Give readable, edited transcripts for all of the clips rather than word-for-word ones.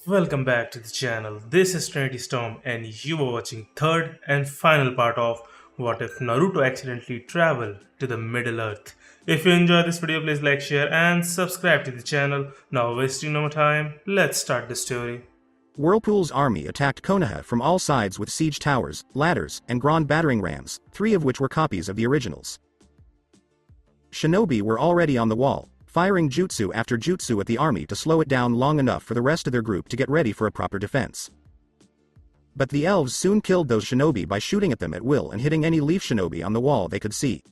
Welcome back to the channel. This is Trinity Storm and you are watching third and final part of What If Naruto Accidentally Travel to the Middle Earth. If you enjoyed this video, please like, share and subscribe to the channel. Now wasting no more time, let's start the story. Whirlpool's army attacked Konoha from all sides with siege towers, ladders, and grand battering rams, 3 of which were copies of the originals. Shinobi were already on the wall, firing jutsu after jutsu at the army to slow it down long enough for the rest of their group to get ready for a proper defense. But the elves soon killed those shinobi by shooting at them at will and hitting any leaf shinobi on the wall they could see.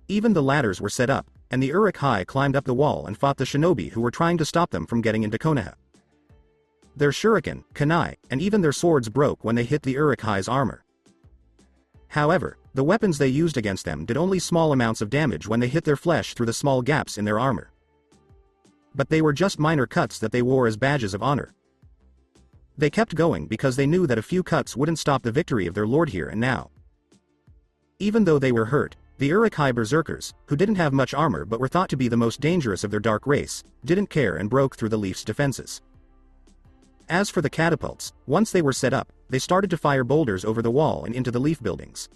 Even the ladders were set up, and the Uruk-hai climbed up the wall and fought the shinobi who were trying to stop them from getting into Konoha. Their shuriken, kunai, and even their swords broke when they hit the Uruk-hai's armor. However, the weapons they used against them did only small amounts of damage when they hit their flesh through the small gaps in their armor. But they were just minor cuts that they wore as badges of honor. They kept going because they knew that a few cuts wouldn't stop the victory of their lord here and now. Even though they were hurt, the Uruk-hai berserkers, who didn't have much armor but were thought to be the most dangerous of their dark race, didn't care and broke through the Leaf's defenses. As for the catapults, once they were set up, they started to fire boulders over the wall and into the Leaf buildings.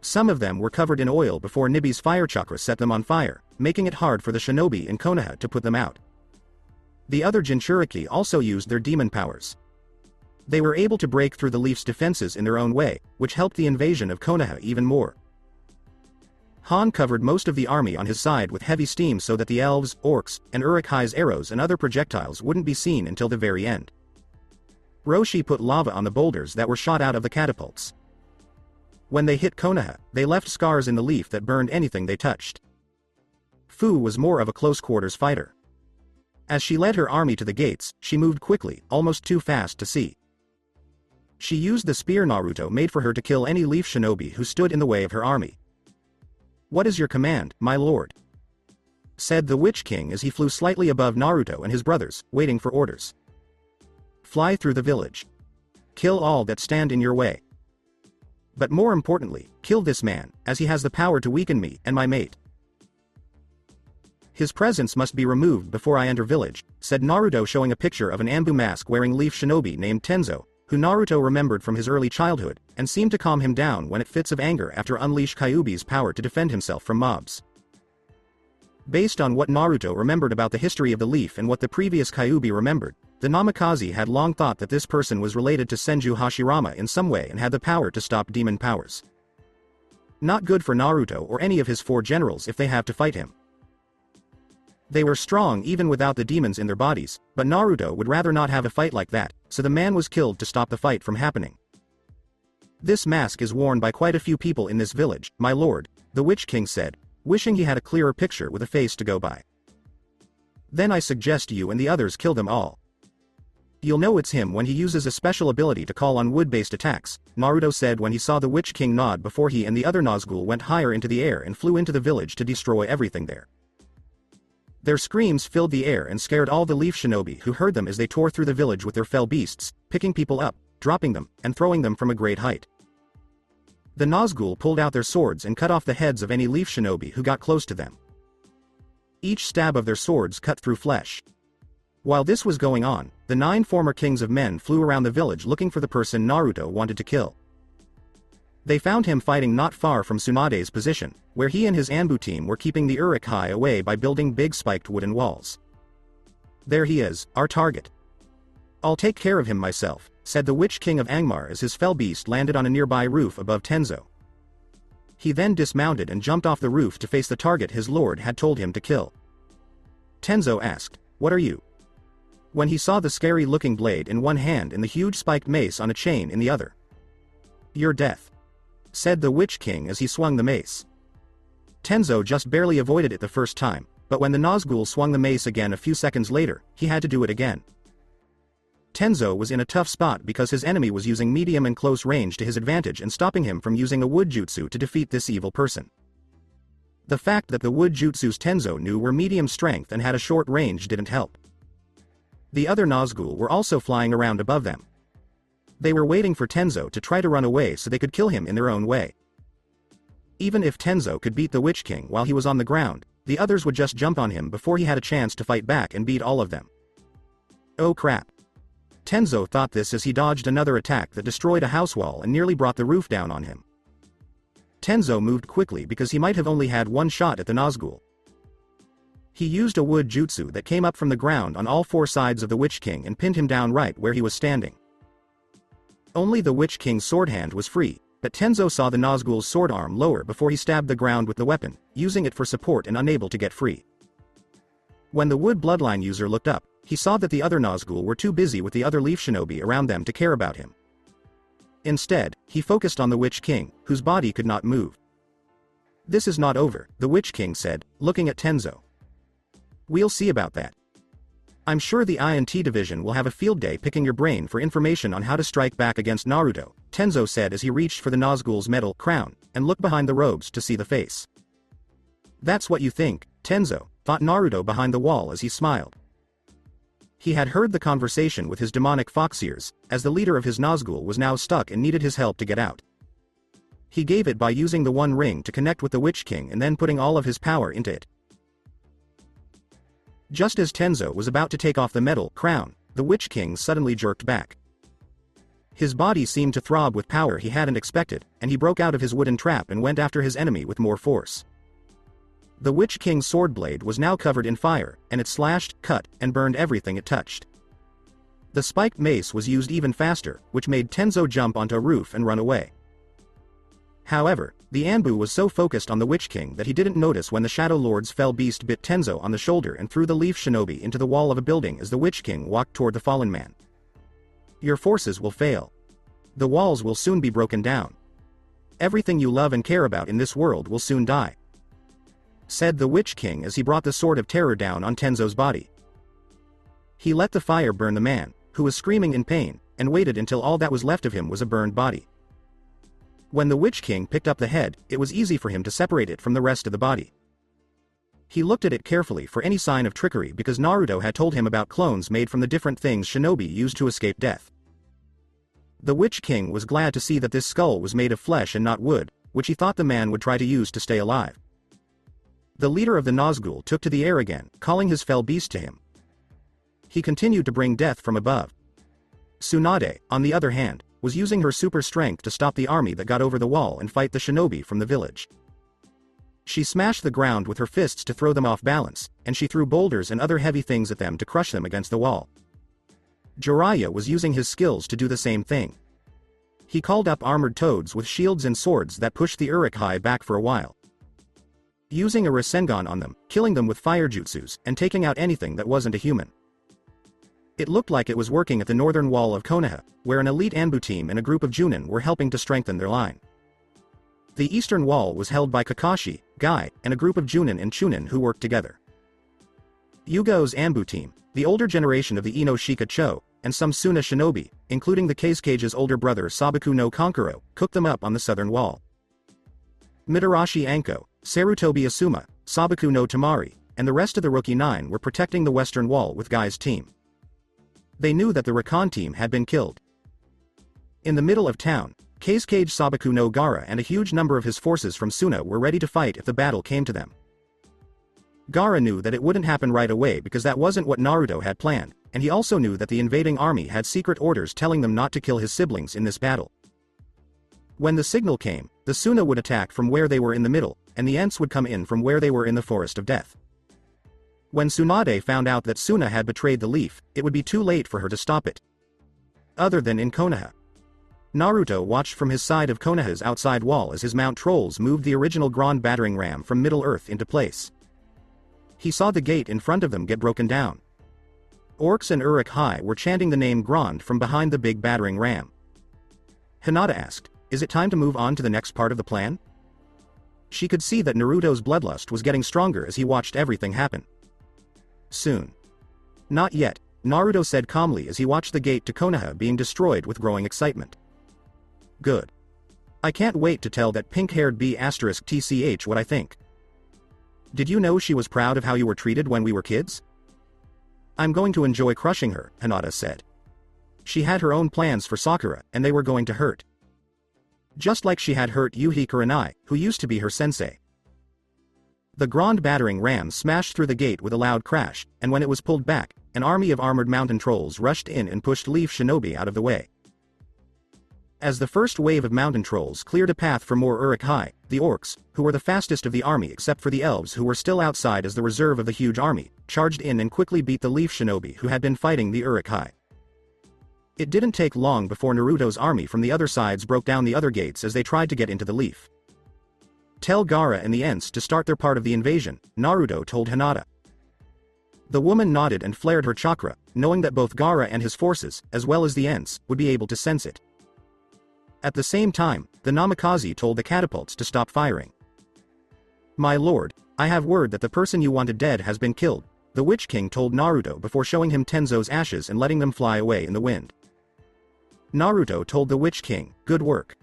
Some of them were covered in oil before Nibi's fire chakra set them on fire, making it hard for the shinobi in Konoha to put them out. The other Jinchuriki also used their demon powers. They were able to break through the Leaf's defenses in their own way, which helped the invasion of Konoha even more. Han covered most of the army on his side with heavy steam so that the elves, orcs, and Uruk-hai's arrows and other projectiles wouldn't be seen until the very end. Roshi put lava on the boulders that were shot out of the catapults. When they hit Konoha, they left scars in the Leaf that burned anything they touched. Fu was more of a close-quarters fighter. As she led her army to the gates, she moved quickly, almost too fast to see. She used the spear Naruto made for her to kill any Leaf shinobi who stood in the way of her army. "What is your command, my lord?" said the Witch King as he flew slightly above Naruto and his brothers, waiting for orders. "Fly through the village. Kill all that stand in your way. But more importantly, kill this man, as he has the power to weaken me and my mate. His presence must be removed before I enter village," said Naruto, showing a picture of an Anbu mask-wearing Leaf shinobi named Tenzo, who Naruto remembered from his early childhood, and seemed to calm him down when it fits of anger after unleash Kyuubi's power to defend himself from mobs. Based on what Naruto remembered about the history of the Leaf and what the previous Kyuubi remembered, the Namikaze had long thought that this person was related to Senju Hashirama in some way and had the power to stop demon powers. Not good for Naruto or any of his 4 generals if they have to fight him. They were strong even without the demons in their bodies, but Naruto would rather not have a fight like that, so the man was killed to stop the fight from happening. "This mask is worn by quite a few people in this village, my lord," the Witch King said, wishing he had a clearer picture with a face to go by. "Then I suggest you and the others kill them all. You'll know it's him when he uses a special ability to call on wood-based attacks," Naruto said when he saw the Witch King nod before he and the other Nazgul went higher into the air and flew into the village to destroy everything there. Their screams filled the air and scared all the Leaf shinobi who heard them as they tore through the village with their fell beasts, picking people up, dropping them, and throwing them from a great height. The Nazgul pulled out their swords and cut off the heads of any Leaf shinobi who got close to them. Each stab of their swords cut through flesh. While this was going on, the 9 former kings of men flew around the village looking for the person Naruto wanted to kill. They found him fighting not far from Tsunade's position, where he and his Anbu team were keeping the Uruk-hai away by building big spiked wooden walls. "There he is, our target. I'll take care of him myself," said the Witch King of Angmar as his fell beast landed on a nearby roof above Tenzo. He then dismounted and jumped off the roof to face the target his lord had told him to kill. Tenzo asked, "What are you?" when he saw the scary-looking blade in one hand and the huge spiked mace on a chain in the other. "Your death," said the Witch King as he swung the mace. Tenzo just barely avoided it the first time, but when the Nazgul swung the mace again a few seconds later, he had to do it again. Tenzo was in a tough spot because his enemy was using medium and close range to his advantage and stopping him from using a wood jutsu to defeat this evil person. The fact that the wood jutsus Tenzo knew were medium strength and had a short range didn't help. The other Nazgul were also flying around above them. They were waiting for Tenzo to try to run away so they could kill him in their own way. Even if Tenzo could beat the Witch King while he was on the ground, the others would just jump on him before he had a chance to fight back and beat all of them. Oh crap. Tenzo thought this as he dodged another attack that destroyed a house wall and nearly brought the roof down on him. Tenzo moved quickly because he might have only had one shot at the Nazgul. He used a wood jutsu that came up from the ground on all four sides of the Witch King and pinned him down right where he was standing. Only the Witch King's sword hand was free, but Tenzo saw the Nazgul's sword arm lower before he stabbed the ground with the weapon, using it for support and unable to get free. When the Wood Bloodline user looked up, he saw that the other Nazgul were too busy with the other Leaf Shinobi around them to care about him. Instead, he focused on the Witch King, whose body could not move. "This is not over," the Witch King said, looking at Tenzo. "We'll see about that. I'm sure the INT division will have a field day picking your brain for information on how to strike back against Naruto," Tenzo said as he reached for the Nazgul's metal crown, and looked behind the robes to see the face. "That's what you think, Tenzo," thought Naruto behind the wall as he smiled. He had heard the conversation with his demonic fox ears, as the leader of his Nazgul was now stuck and needed his help to get out. He gave it by using the One Ring to connect with the Witch King and then putting all of his power into it. Just as Tenzo was about to take off the metal crown, the Witch King suddenly jerked back. His body seemed to throb with power he hadn't expected, and he broke out of his wooden trap and went after his enemy with more force. The Witch King's sword blade was now covered in fire, and it slashed, cut, and burned everything it touched. The spiked mace was used even faster, which made Tenzo jump onto a roof and run away. However, the Anbu was so focused on the Witch King that he didn't notice when the Shadow Lord's fell beast bit Tenzo on the shoulder and threw the Leaf Shinobi into the wall of a building as the Witch King walked toward the fallen man. "Your forces will fail. The walls will soon be broken down. Everything you love and care about in this world will soon die," said the Witch King as he brought the Sword of Terror down on Tenzo's body. He let the fire burn the man, who was screaming in pain, and waited until all that was left of him was a burned body. When the Witch King picked up the head, it was easy for him to separate it from the rest of the body. He looked at it carefully for any sign of trickery because Naruto had told him about clones made from the different things shinobi used to escape death. The Witch King was glad to see that this skull was made of flesh and not wood, which he thought the man would try to use to stay alive. The leader of the Nazgul took to the air again, calling his fell beast to him. He continued to bring death from above. Tsunade, on the other hand, was using her super strength to stop the army that got over the wall and fight the shinobi from the village. She smashed the ground with her fists to throw them off balance, and she threw boulders and other heavy things at them to crush them against the wall. Jiraiya was using his skills to do the same thing. He called up armored toads with shields and swords that pushed the Uruk-hai back for a while, using a Rasengan on them, killing them with fire jutsus, and taking out anything that wasn't a human. It looked like it was working at the northern wall of Konoha, where an elite Anbu team and a group of Junin were helping to strengthen their line. The eastern wall was held by Kakashi, Guy, and a group of Junin and Chunin who worked together. Yugo's Anbu team, the older generation of the Ino Shika Cho, and some Suna shinobi, including the Kage's older brother Sabaku no Kankuro, cooked them up on the southern wall. Mitarashi Anko, Sarutobi Asuma, Sabaku no Tamari, and the rest of the Rookie 9 were protecting the western wall with Guy's team. They knew that the Rakan team had been killed. In the middle of town, Kage Sabaku no Gaara and a huge number of his forces from Suna were ready to fight if the battle came to them. Gaara knew that it wouldn't happen right away because that wasn't what Naruto had planned, and he also knew that the invading army had secret orders telling them not to kill his siblings in this battle. When the signal came, the Suna would attack from where they were in the middle, and the Ents would come in from where they were in the Forest of Death. When Tsunade found out that Suna had betrayed the leaf, it would be too late for her to stop it. Other than in Konoha. Naruto watched from his side of Konoha's outside wall as his Mount Trolls moved the original Grand battering ram from Middle-earth into place. He saw the gate in front of them get broken down. Orcs and Uruk-hai were chanting the name Grand from behind the big battering ram. Hinata asked, "Is it time to move on to the next part of the plan?" She could see that Naruto's bloodlust was getting stronger as he watched everything happen. "Soon." "Not yet," Naruto said calmly as he watched the gate to Konoha being destroyed with growing excitement. "Good. I can't wait to tell that pink-haired B*TCH what I think." "Did you know she was proud of how you were treated when we were kids?" "I'm going to enjoy crushing her," Hinata said. She had her own plans for Sakura, and they were going to hurt. Just like she had hurt Yuhi Kurenai, who used to be her sensei. The Grand battering ram smashed through the gate with a loud crash, and when it was pulled back, an army of armored mountain trolls rushed in and pushed Leaf Shinobi out of the way. As the first wave of mountain trolls cleared a path for more Uruk-hai, the orcs, who were the fastest of the army except for the elves who were still outside as the reserve of the huge army, charged in and quickly beat the Leaf Shinobi who had been fighting the Uruk-hai. It didn't take long before Naruto's army from the other sides broke down the other gates as they tried to get into the Leaf. Tell Gaara and the Ents to start their part of the invasion, Naruto told Hinata. The woman nodded and flared her chakra, knowing that both Gaara and his forces, as well as the Ents, would be able to sense it. At the same time, the Namikaze told the catapults to stop firing. My lord, I have word that the person you wanted dead has been killed, the Witch King told Naruto before showing him Tenzo's ashes and letting them fly away in the wind. Naruto told the Witch King, good work.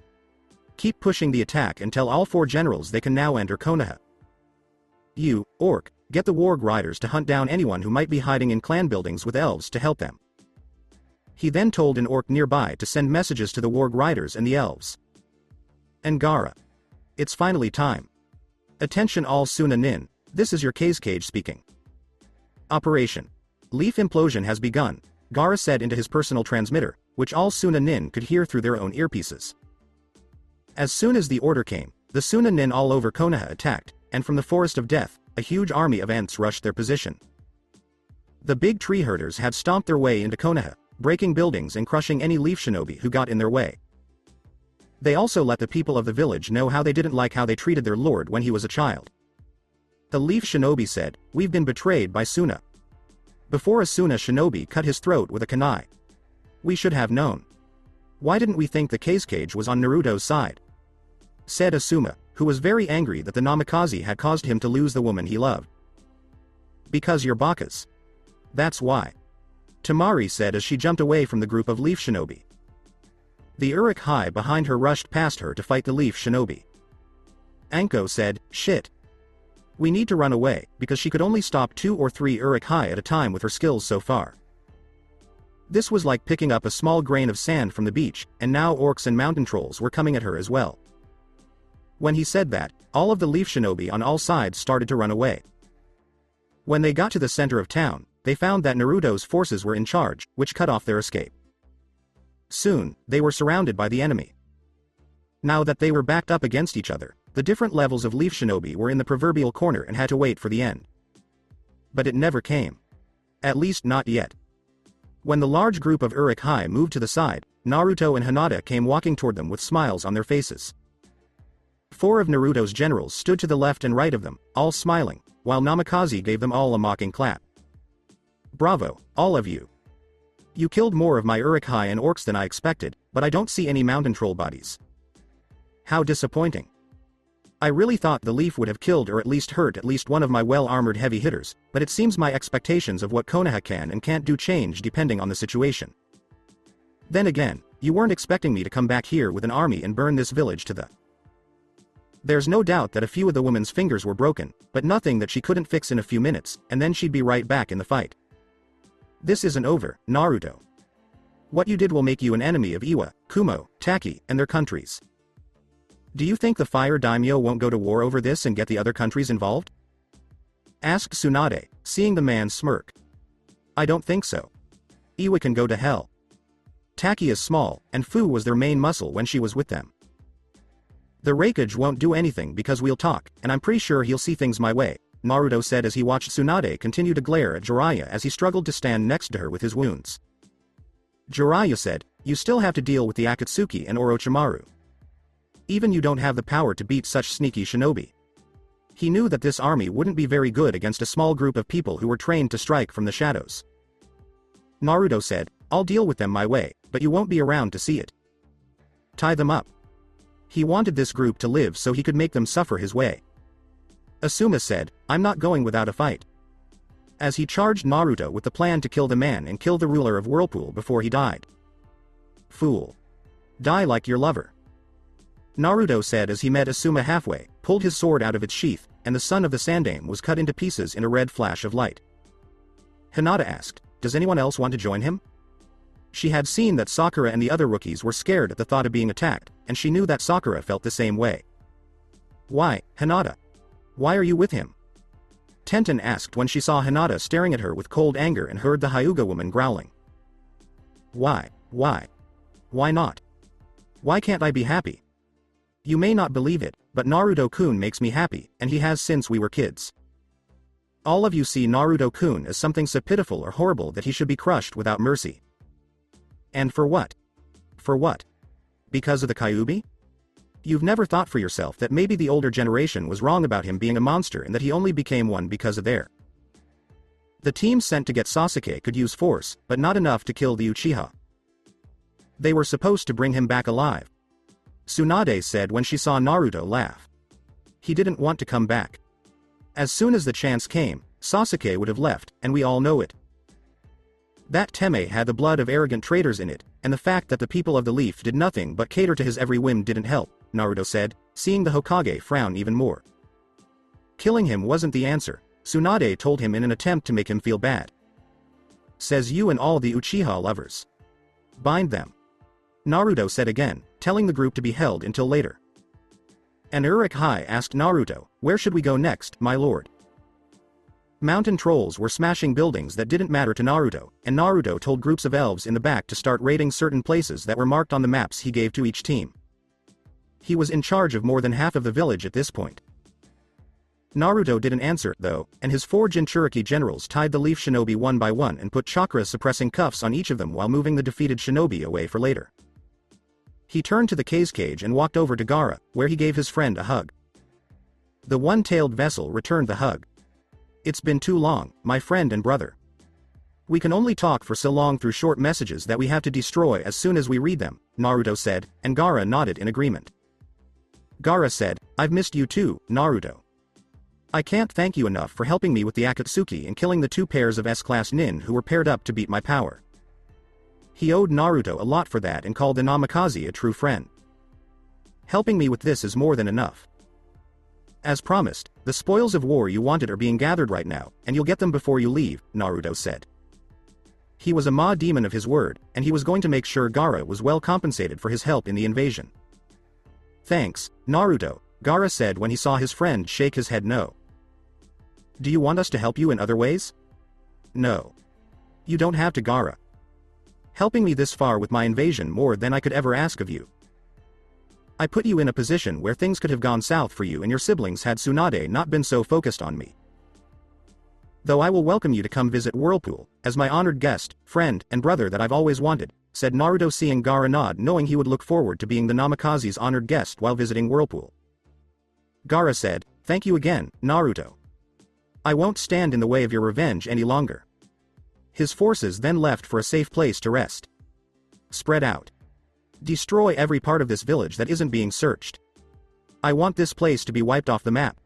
Keep pushing the attack and tell all 4 generals they can now enter Konoha. You, Orc, get the Warg Riders to hunt down anyone who might be hiding in clan buildings with elves to help them. He then told an orc nearby to send messages to the Warg Riders and the elves. And Gaara. It's finally time. Attention all Suna Nin, this is your Kage speaking. Operation Leaf Implosion has begun, Gaara said into his personal transmitter, which all Suna Nin could hear through their own earpieces. As soon as the order came, the Suna Nin all over Konoha attacked, and from the Forest of Death, a huge army of Ents rushed their position. The big tree herders had stomped their way into Konoha, breaking buildings and crushing any Leaf Shinobi who got in their way. They also let the people of the village know how they didn't like how they treated their lord when he was a child. The Leaf Shinobi said, we've been betrayed by Suna. Before a Suna Shinobi cut his throat with a kunai. We should have known. Why didn't we think the Kage was on Naruto's side? Said Asuma, who was very angry that the Namikaze had caused him to lose the woman he loved. Because you're bakas. That's why. Tamari said as she jumped away from the group of Leaf Shinobi. The Uruk-hai behind her rushed past her to fight the Leaf Shinobi. Anko said, shit. We need to run away, because she could only stop 2 or 3 Uruk-hai at a time with her skills so far. This was like picking up a small grain of sand from the beach, and now orcs and mountain trolls were coming at her as well. When he said that, all of the Leaf Shinobi on all sides started to run away. When they got to the center of town, they found that Naruto's forces were in charge, which cut off their escape. Soon, they were surrounded by the enemy. Now that they were backed up against each other, the different levels of Leaf Shinobi were in the proverbial corner and had to wait for the end. But it never came. At least not yet. When the large group of Uruk-hai moved to the side, Naruto and Hinata came walking toward them with smiles on their faces. 4 of Naruto's generals stood to the left and right of them, all smiling, while Namikaze gave them all a mocking clap. Bravo, all of you. You killed more of my Uruk-hai and orcs than I expected, but I don't see any mountain troll bodies. How disappointing. I really thought the Leaf would have killed or at least hurt at least one of my well-armored heavy hitters, but it seems my expectations of what Konoha can and can't do change depending on the situation. Then again, you weren't expecting me to come back here with an army and burn this village to the... There's no doubt that a few of the woman's fingers were broken, but nothing that she couldn't fix in a few minutes, and then she'd be right back in the fight. This isn't over, Naruto. What you did will make you an enemy of Iwa, Kumo, Taki, and their countries. Do you think the Fire Daimyo won't go to war over this and get the other countries involved? Asked Tsunade, seeing the man smirk. I don't think so. Iwa can go to hell. Taki is small, and Fu was their main muscle when she was with them. The Raikage won't do anything because we'll talk, and I'm pretty sure he'll see things my way, Naruto said as he watched Tsunade continue to glare at Jiraiya as he struggled to stand next to her with his wounds. Jiraiya said, you still have to deal with the Akatsuki and Orochimaru. Even you don't have the power to beat such sneaky shinobi. He knew that this army wouldn't be very good against a small group of people who were trained to strike from the shadows. Naruto said, I'll deal with them my way, but you won't be around to see it. Tie them up. He wanted this group to live so he could make them suffer his way. Asuma said, I'm not going without a fight. As he charged Naruto with the plan to kill the man and kill the ruler of Whirlpool before he died. Fool. Die like your lover. Naruto said as he met Asuma halfway, pulled his sword out of its sheath, and the son of the Sandaime was cut into pieces in a red flash of light. Hinata asked, does anyone else want to join him? She had seen that Sakura and the other rookies were scared at the thought of being attacked, and she knew that Sakura felt the same way. Why, Hinata? Why are you with him? Tenten asked when she saw Hinata staring at her with cold anger and heard the Hyuga woman growling. Why? Why not? Why can't I be happy? You may not believe it, but Naruto-kun makes me happy, and he has since we were kids. All of you see Naruto-kun as something so pitiful or horrible that he should be crushed without mercy. And for what? For what? Because of the Kyuubi? You've never thought for yourself that maybe the older generation was wrong about him being a monster and that he only became one because of their. The team sent to get Sasuke could use force, but not enough to kill the Uchiha. They were supposed to bring him back alive. Tsunade said when she saw Naruto laugh. He didn't want to come back. As soon as the chance came, Sasuke would have left, and we all know it. That Teme had the blood of arrogant traitors in it, and the fact that the people of the Leaf did nothing but cater to his every whim didn't help, Naruto said, seeing the Hokage frown even more. Killing him wasn't the answer, Tsunade told him in an attempt to make him feel bad. Says you and all the Uchiha lovers. Bind them. Naruto said again, telling the group to be held until later. And Uruk-hai asked Naruto, where should we go next, my lord? Mountain trolls were smashing buildings that didn't matter to Naruto, and Naruto told groups of elves in the back to start raiding certain places that were marked on the maps he gave to each team. He was in charge of more than half of the village at this point. Naruto didn't answer, though, and his 4 Jinchuriki generals tied the Leaf Shinobi one by one and put chakra-suppressing cuffs on each of them while moving the defeated shinobi away for later. He turned to the cage and walked over to Gaara, where he gave his friend a hug. The one-tailed vessel returned the hug. It's been too long, my friend and brother. We can only talk for so long through short messages that we have to destroy as soon as we read them, Naruto said, and Gaara nodded in agreement. Gaara said, I've missed you too, Naruto. I can't thank you enough for helping me with the Akatsuki and killing the 2 pairs of S-class nin who were paired up to beat my power. He owed Naruto a lot for that and called the Namikaze a true friend. Helping me with this is more than enough. As promised, the spoils of war you wanted are being gathered right now, and you'll get them before you leave, Naruto said. He was a Ma demon of his word, and he was going to make sure Gaara was well compensated for his help in the invasion. Thanks, Naruto, Gaara said when he saw his friend shake his head no. Do you want us to help you in other ways? No. You don't have to, Gaara. Helping me this far with my invasion more than I could ever ask of you. I put you in a position where things could have gone south for you and your siblings had Tsunade not been so focused on me. Though I will welcome you to come visit Whirlpool, as my honored guest, friend, and brother that I've always wanted, said Naruto seeing Gaara nod knowing he would look forward to being the Namikaze's honored guest while visiting Whirlpool. Gaara said, thank you again, Naruto. I won't stand in the way of your revenge any longer. His forces then left for a safe place to rest. Spread out. Destroy every part of this village that isn't being searched. I want this place to be wiped off the map.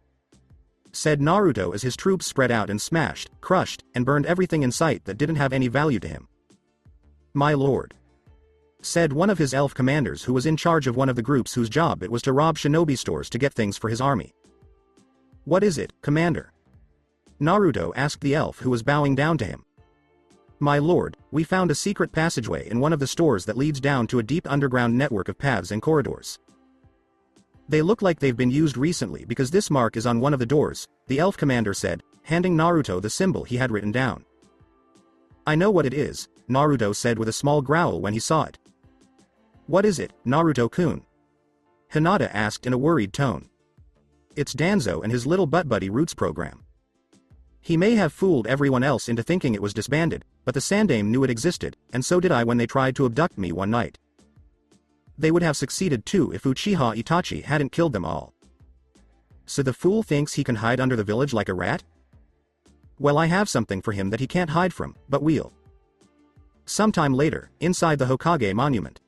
Said Naruto as his troops spread out and smashed, crushed, and burned everything in sight that didn't have any value to him. My lord. Said one of his elf commanders who was in charge of one of the groups whose job it was to rob shinobi stores to get things for his army. What is it, commander? Naruto asked the elf who was bowing down to him. My lord, we found a secret passageway in one of the stores that leads down to a deep underground network of paths and corridors. They look like they've been used recently because this mark is on one of the doors, the elf commander said, handing Naruto the symbol he had written down. I know what it is, Naruto said with a small growl when he saw it. What is it, Naruto-kun? Hinata asked in a worried tone. It's Danzo and his little butt buddy Roots program. He may have fooled everyone else into thinking it was disbanded, but the Sandame knew it existed, and so did I when they tried to abduct me one night. They would have succeeded too if Uchiha Itachi hadn't killed them all. So the fool thinks he can hide under the village like a rat? Well, I have something for him that he can't hide from, but we'll. Sometime later, inside the Hokage monument.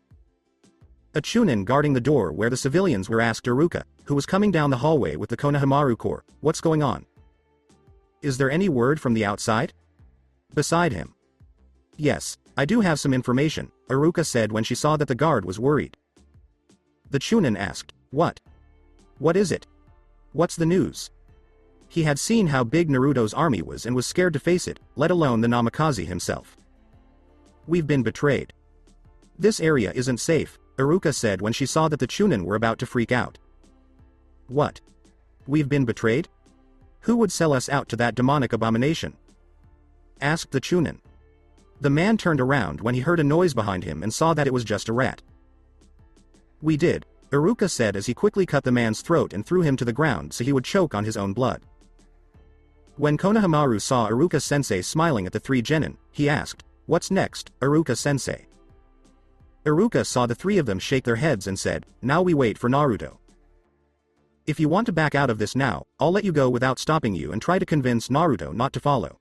A Chunin guarding the door where the civilians were asked Iruka, who was coming down the hallway with the Konohamaru Corps, what's going on? Is there any word from the outside? Beside him. Yes, I do have some information, Iruka said when she saw that the guard was worried. The Chunin asked, what? What is it? What's the news? He had seen how big Naruto's army was and was scared to face it, let alone the Namikaze himself. We've been betrayed. This area isn't safe, Iruka said when she saw that the Chunin were about to freak out. What? We've been betrayed? Who would sell us out to that demonic abomination? Asked the Chunin. The man turned around when he heard a noise behind him and saw that it was just a rat. We did, Iruka said as he quickly cut the man's throat and threw him to the ground so he would choke on his own blood. When Konohamaru saw Iruka-sensei smiling at the three genin, he asked, "What's next, Iruka-sensei?" Iruka saw the three of them shake their heads and said, "Now we wait for Naruto. If you want to back out of this now, I'll let you go without stopping you and try to convince Naruto not to follow."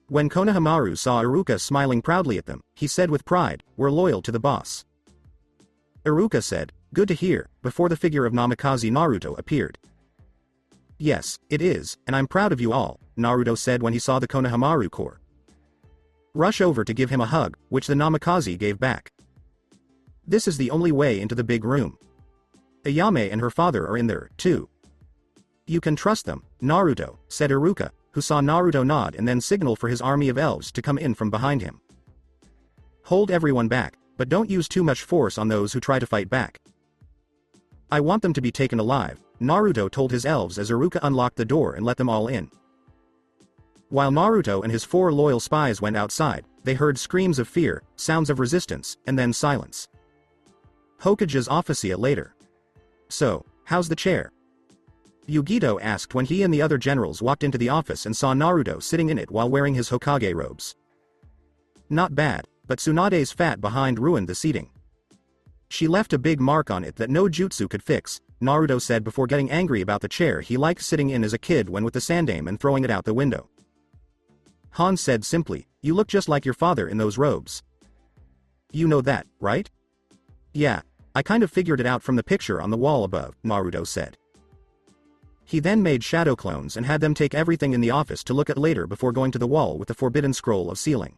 When Konohamaru saw Iruka smiling proudly at them, he said with pride, "We're loyal to the boss." Iruka said, "Good to hear," before the figure of Namikaze Naruto appeared. "Yes, it is, and I'm proud of you all," Naruto said when he saw the Konohamaru corps. Rush over to give him a hug, which the Namikaze gave back. This is the only way into the big room. Ayame and her father are in there, too. You can trust them, Naruto, said Iruka, who saw Naruto nod and then signal for his army of elves to come in from behind him. Hold everyone back, but don't use too much force on those who try to fight back. I want them to be taken alive, Naruto told his elves as Iruka unlocked the door and let them all in. While Naruto and his 4 loyal spies went outside, they heard screams of fear, sounds of resistance, and then silence. Hokage's officia later. So, how's the chair? Yugito asked when he and the other generals walked into the office and saw Naruto sitting in it while wearing his Hokage robes. Not bad, but Tsunade's fat behind ruined the seating. She left a big mark on it that no jutsu could fix, Naruto said before getting angry about the chair he liked sitting in as a kid when with the sandame and throwing it out the window. Han said simply, "You look just like your father in those robes." You know that, right? Yeah, I kind of figured it out from the picture on the wall above, Naruto said. He then made shadow clones and had them take everything in the office to look at later before going to the wall with the forbidden scroll of sealing.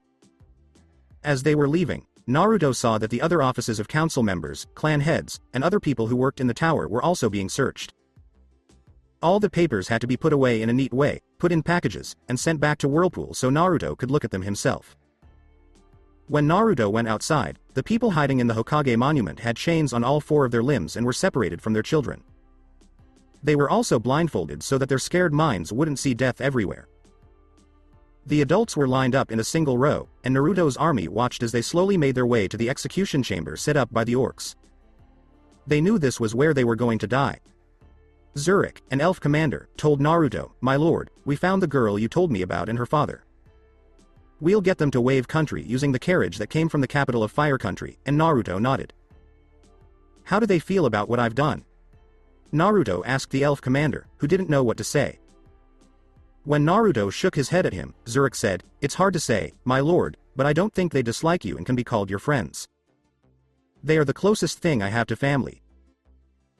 As they were leaving, Naruto saw that the other offices of council members, clan heads, and other people who worked in the tower were also being searched. All the papers had to be put away in a neat way, put in packages, and sent back to Whirlpool so Naruto could look at them himself. When Naruto went outside, the people hiding in the Hokage monument had chains on all 4 of their limbs and were separated from their children. They were also blindfolded so that their scared minds wouldn't see death everywhere. The adults were lined up in a single row, and Naruto's army watched as they slowly made their way to the execution chamber set up by the orcs. They knew this was where they were going to die. Zurich, an elf commander, told Naruto, "My lord, we found the girl you told me about and her father. We'll get them to Wave Country using the carriage that came from the capital of Fire Country," and Naruto nodded. "How do they feel about what I've done?" Naruto asked the elf commander, who didn't know what to say. When Naruto shook his head at him, Zurich said, "It's hard to say, my lord, but I don't think they dislike you and can be called your friends. They are the closest thing I have to family.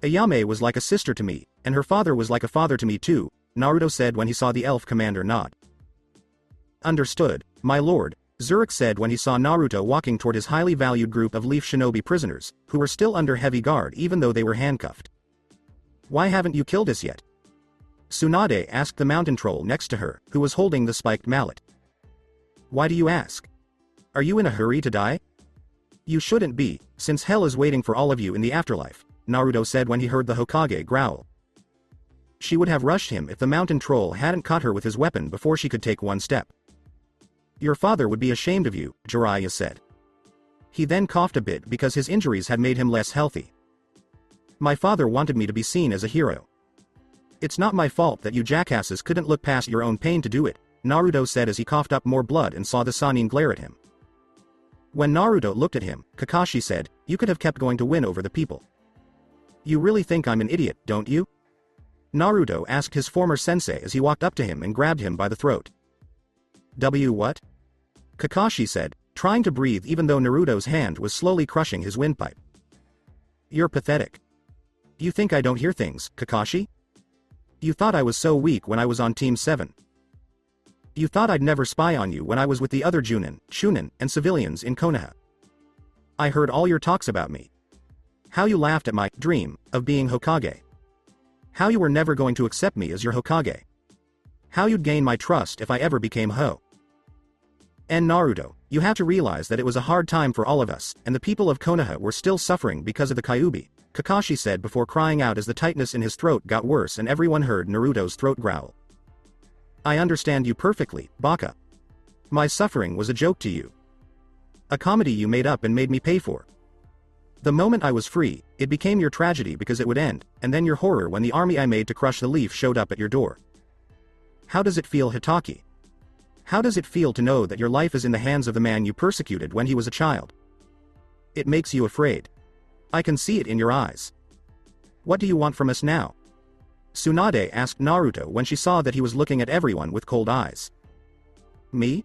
Ayame was like a sister to me, and her father was like a father to me too," Naruto said when he saw the elf commander nod. "Understood, my lord," Zurich said when he saw Naruto walking toward his highly valued group of Leaf Shinobi prisoners, who were still under heavy guard even though they were handcuffed. "Why haven't you killed us yet?" Tsunade asked the mountain troll next to her, who was holding the spiked mallet. "Why do you ask? Are you in a hurry to die?" "You shouldn't be, since hell is waiting for all of you in the afterlife," Naruto said when he heard the Hokage growl. She would have rushed him if the mountain troll hadn't caught her with his weapon before she could take one step. "Your father would be ashamed of you," Jiraiya said. He then coughed a bit because his injuries had made him less healthy. "My father wanted me to be seen as a hero. It's not my fault that you jackasses couldn't look past your own pain to do it," Naruto said as he coughed up more blood and saw the Sannin glare at him. When Naruto looked at him, Kakashi said, "You could have kept going to win over the people. You really think I'm an idiot, don't you?" Naruto asked his former sensei as he walked up to him and grabbed him by the throat. What? Kakashi said, trying to breathe even though Naruto's hand was slowly crushing his windpipe. "You're pathetic. You think I don't hear things, Kakashi? You thought I was so weak when I was on Team 7. You thought I'd never spy on you when I was with the other Junin, Chunin, and civilians in Konoha. I heard all your talks about me. How you laughed at my dream of being Hokage. How you were never going to accept me as your Hokage. How you'd gain my trust if I ever became Ho. And Naruto, you have to realize that it was a hard time for all of us, and the people of Konoha were still suffering because of the Kyuubi," Kakashi said before crying out as the tightness in his throat got worse and everyone heard Naruto's throat growl. I understand you perfectly, Baka. My suffering was a joke to you. A comedy you made up and made me pay for. The moment I was free, it became your tragedy because it would end, and then your horror when the army I made to crush the leaf showed up at your door. How does it feel, Hitaki? How does it feel to know that your life is in the hands of the man you persecuted when he was a child? It makes you afraid. I can see it in your eyes. What do you want from us now? Tsunade asked Naruto when she saw that he was looking at everyone with cold eyes. Me?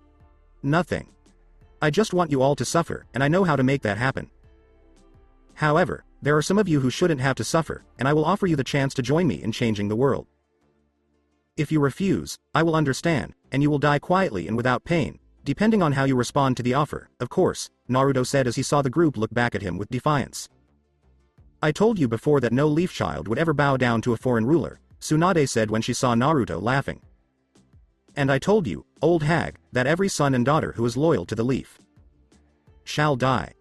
Nothing. I just want you all to suffer, and I know how to make that happen. However, there are some of you who shouldn't have to suffer, and I will offer you the chance to join me in changing the world. If you refuse, I will understand, and you will die quietly and without pain, depending on how you respond to the offer, of course, Naruto said as he saw the group look back at him with defiance. I told you before that no leaf child would ever bow down to a foreign ruler, Tsunade said when she saw Naruto laughing. And I told you, old hag, that every son and daughter who is loyal to the leaf shall die.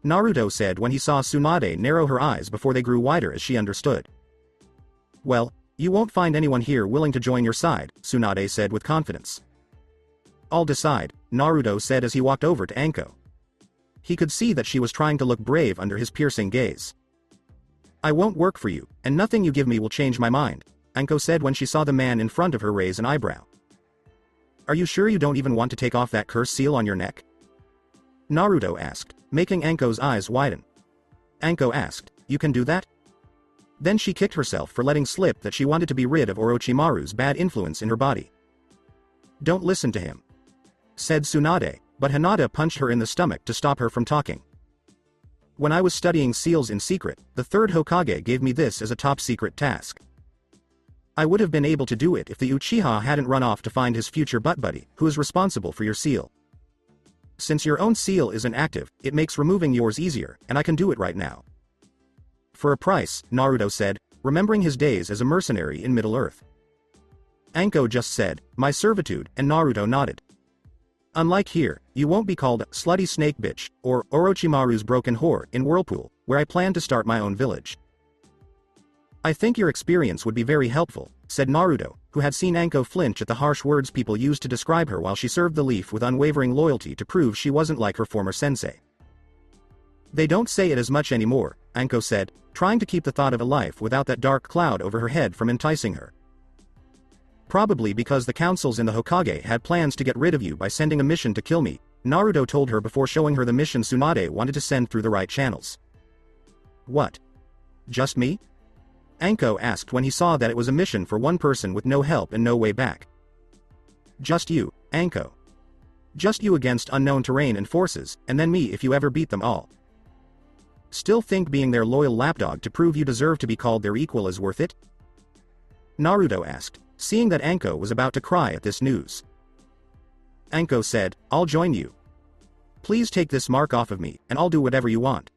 Naruto said when he saw Tsunade narrow her eyes before they grew wider as she understood. Well, you won't find anyone here willing to join your side, Tsunade said with confidence. I'll decide, Naruto said as he walked over to Anko. He could see that she was trying to look brave under his piercing gaze. I won't work for you, and nothing you give me will change my mind, Anko said when she saw the man in front of her raise an eyebrow. Are you sure you don't even want to take off that curse seal on your neck? Naruto asked, making Anko's eyes widen. Anko asked, you can do that? Then she kicked herself for letting slip that she wanted to be rid of Orochimaru's bad influence in her body. Don't listen to him, said Tsunade, but Hinata punched her in the stomach to stop her from talking. When I was studying seals in secret, the third Hokage gave me this as a top-secret task. I would have been able to do it if the Uchiha hadn't run off to find his future butt-buddy, who is responsible for your seal. Since your own seal isn't active, it makes removing yours easier, and I can do it right now. For a price, Naruto said, remembering his days as a mercenary in Middle-earth. Anko just said, my servitude, and Naruto nodded. Unlike here, you won't be called slutty snake bitch, or Orochimaru's broken whore in Whirlpool, where I plan to start my own village. I think your experience would be very helpful, said Naruto, who had seen Anko flinch at the harsh words people used to describe her while she served the leaf with unwavering loyalty to prove she wasn't like her former sensei. They don't say it as much anymore, Anko said, trying to keep the thought of a life without that dark cloud over her head from enticing her. Probably because the councils in the Hokage had plans to get rid of you by sending a mission to kill me, Naruto told her before showing her the mission Tsunade wanted to send through the right channels. What? Just me? Anko asked when he saw that it was a mission for one person with no help and no way back. Just you, Anko. Just you against unknown terrain and forces, and then me if you ever beat them all. Still think being their loyal lapdog to prove you deserve to be called their equal is worth it? Naruto asked, seeing that Anko was about to cry at this news. Anko said, I'll join you. Please take this mark off of me, and I'll do whatever you want.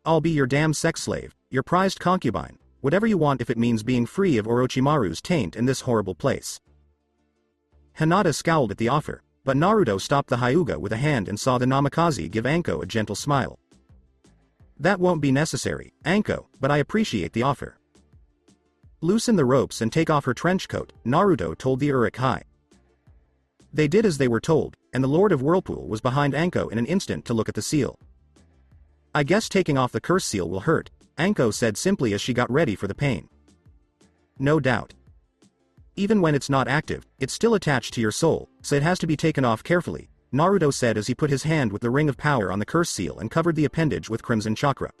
I'll be your damn sex slave, your prized concubine, whatever you want if it means being free of Orochimaru's taint in this horrible place. Hinata scowled at the offer, but Naruto stopped the Hyuga with a hand and saw the Namikaze give Anko a gentle smile. That won't be necessary, Anko, but I appreciate the offer. Loosen the ropes and take off her trench coat, Naruto told the Uruk-hai. They did as they were told, and the Lord of Whirlpool was behind Anko in an instant to look at the seal. I guess taking off the curse seal will hurt, Anko said simply as she got ready for the pain. No doubt. Even when it's not active, it's still attached to your soul, so it has to be taken off carefully, Naruto said as he put his hand with the ring of power on the curse seal and covered the appendage with crimson chakra.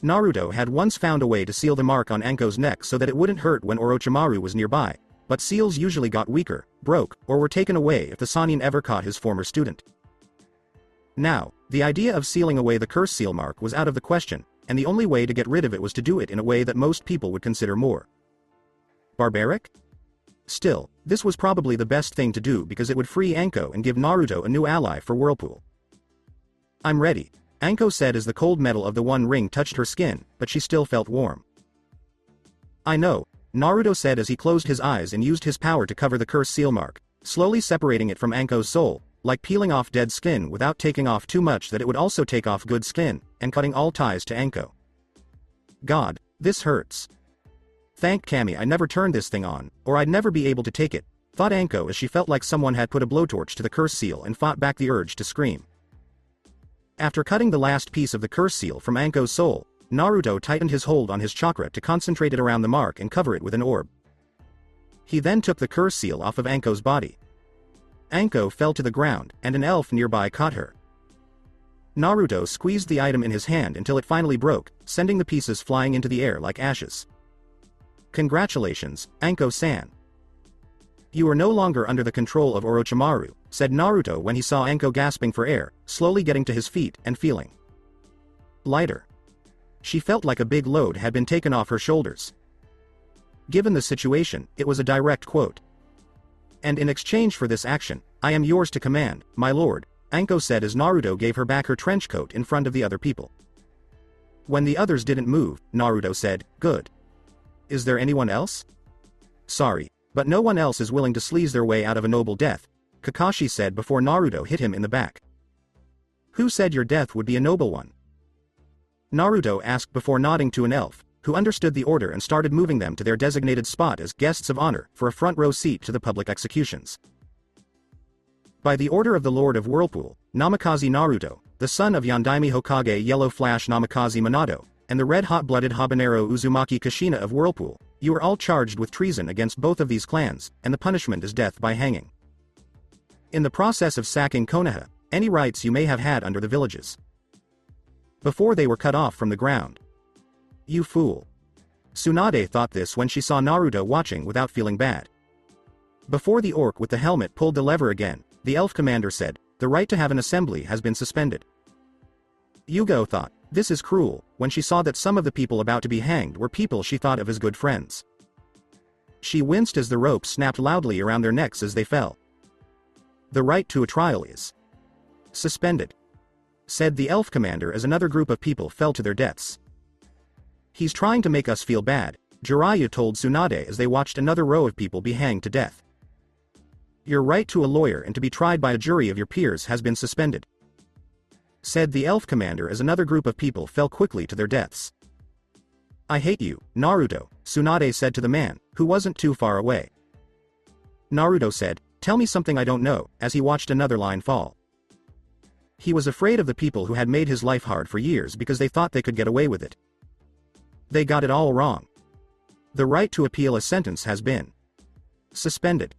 Naruto had once found a way to seal the mark on Anko's neck so that it wouldn't hurt when Orochimaru was nearby, but seals usually got weaker, broke, or were taken away if the Sannin ever caught his former student. Now, the idea of sealing away the curse seal mark was out of the question, and the only way to get rid of it was to do it in a way that most people would consider more barbaric? Still, this was probably the best thing to do because it would free Anko and give Naruto a new ally for Whirlpool. I'm ready, Anko said as the cold metal of the One Ring touched her skin, but she still felt warm. I know, Naruto said as he closed his eyes and used his power to cover the curse seal mark, slowly separating it from Anko's soul, like peeling off dead skin without taking off too much that it would also take off good skin, and cutting all ties to Anko. God, this hurts. Thank Kami I never turned this thing on, or I'd never be able to take it, thought Anko as she felt like someone had put a blowtorch to the curse seal and fought back the urge to scream. After cutting the last piece of the curse seal from Anko's soul, Naruto tightened his hold on his chakra to concentrate it around the mark and cover it with an orb. He then took the curse seal off of Anko's body. Anko fell to the ground, and an elf nearby caught her. Naruto squeezed the item in his hand until it finally broke, sending the pieces flying into the air like ashes. Congratulations, Anko-san. You are no longer under the control of Orochimaru, said Naruto when he saw Anko gasping for air, slowly getting to his feet and feeling lighter. She felt like a big load had been taken off her shoulders. Given the situation, it was a direct quote. And in exchange for this action, I am yours to command, my lord, Anko said as Naruto gave her back her trench coat in front of the other people. When the others didn't move, Naruto said, good. Is there anyone else? Sorry, but no one else is willing to sleaze their way out of a noble death, Kakashi said before Naruto hit him in the back. Who said your death would be a noble one? Naruto asked before nodding to an elf, who understood the order and started moving them to their designated spot as guests of honor for a front row seat to the public executions. By the order of the Lord of Whirlpool, Namikaze Naruto, the son of Yondaime Hokage Yellow Flash Namikaze Minato, and the red-hot-blooded habanero Uzumaki Kushina of Whirlpool, you are all charged with treason against both of these clans, and the punishment is death by hanging. In the process of sacking Konoha, any rights you may have had under the villages before they were cut off from the ground. You fool. Tsunade thought this when she saw Naruto watching without feeling bad. Before the orc with the helmet pulled the lever again, the elf commander said, the right to have an assembly has been suspended. Yugo thought, this is cruel, when she saw that some of the people about to be hanged were people she thought of as good friends. She winced as the ropes snapped loudly around their necks as they fell. The right to a trial is suspended, said the elf commander as another group of people fell to their deaths. He's trying to make us feel bad, Jiraiya told Tsunade as they watched another row of people be hanged to death. Your right to a lawyer and to be tried by a jury of your peers has been suspended, said the elf commander as another group of people fell quickly to their deaths. I hate you, Naruto, Tsunade said to the man, who wasn't too far away. Naruto said, tell me something I don't know, as he watched another line fall. He was afraid of the people who had made his life hard for years because they thought they could get away with it. They got it all wrong. The right to appeal a sentence has been suspended,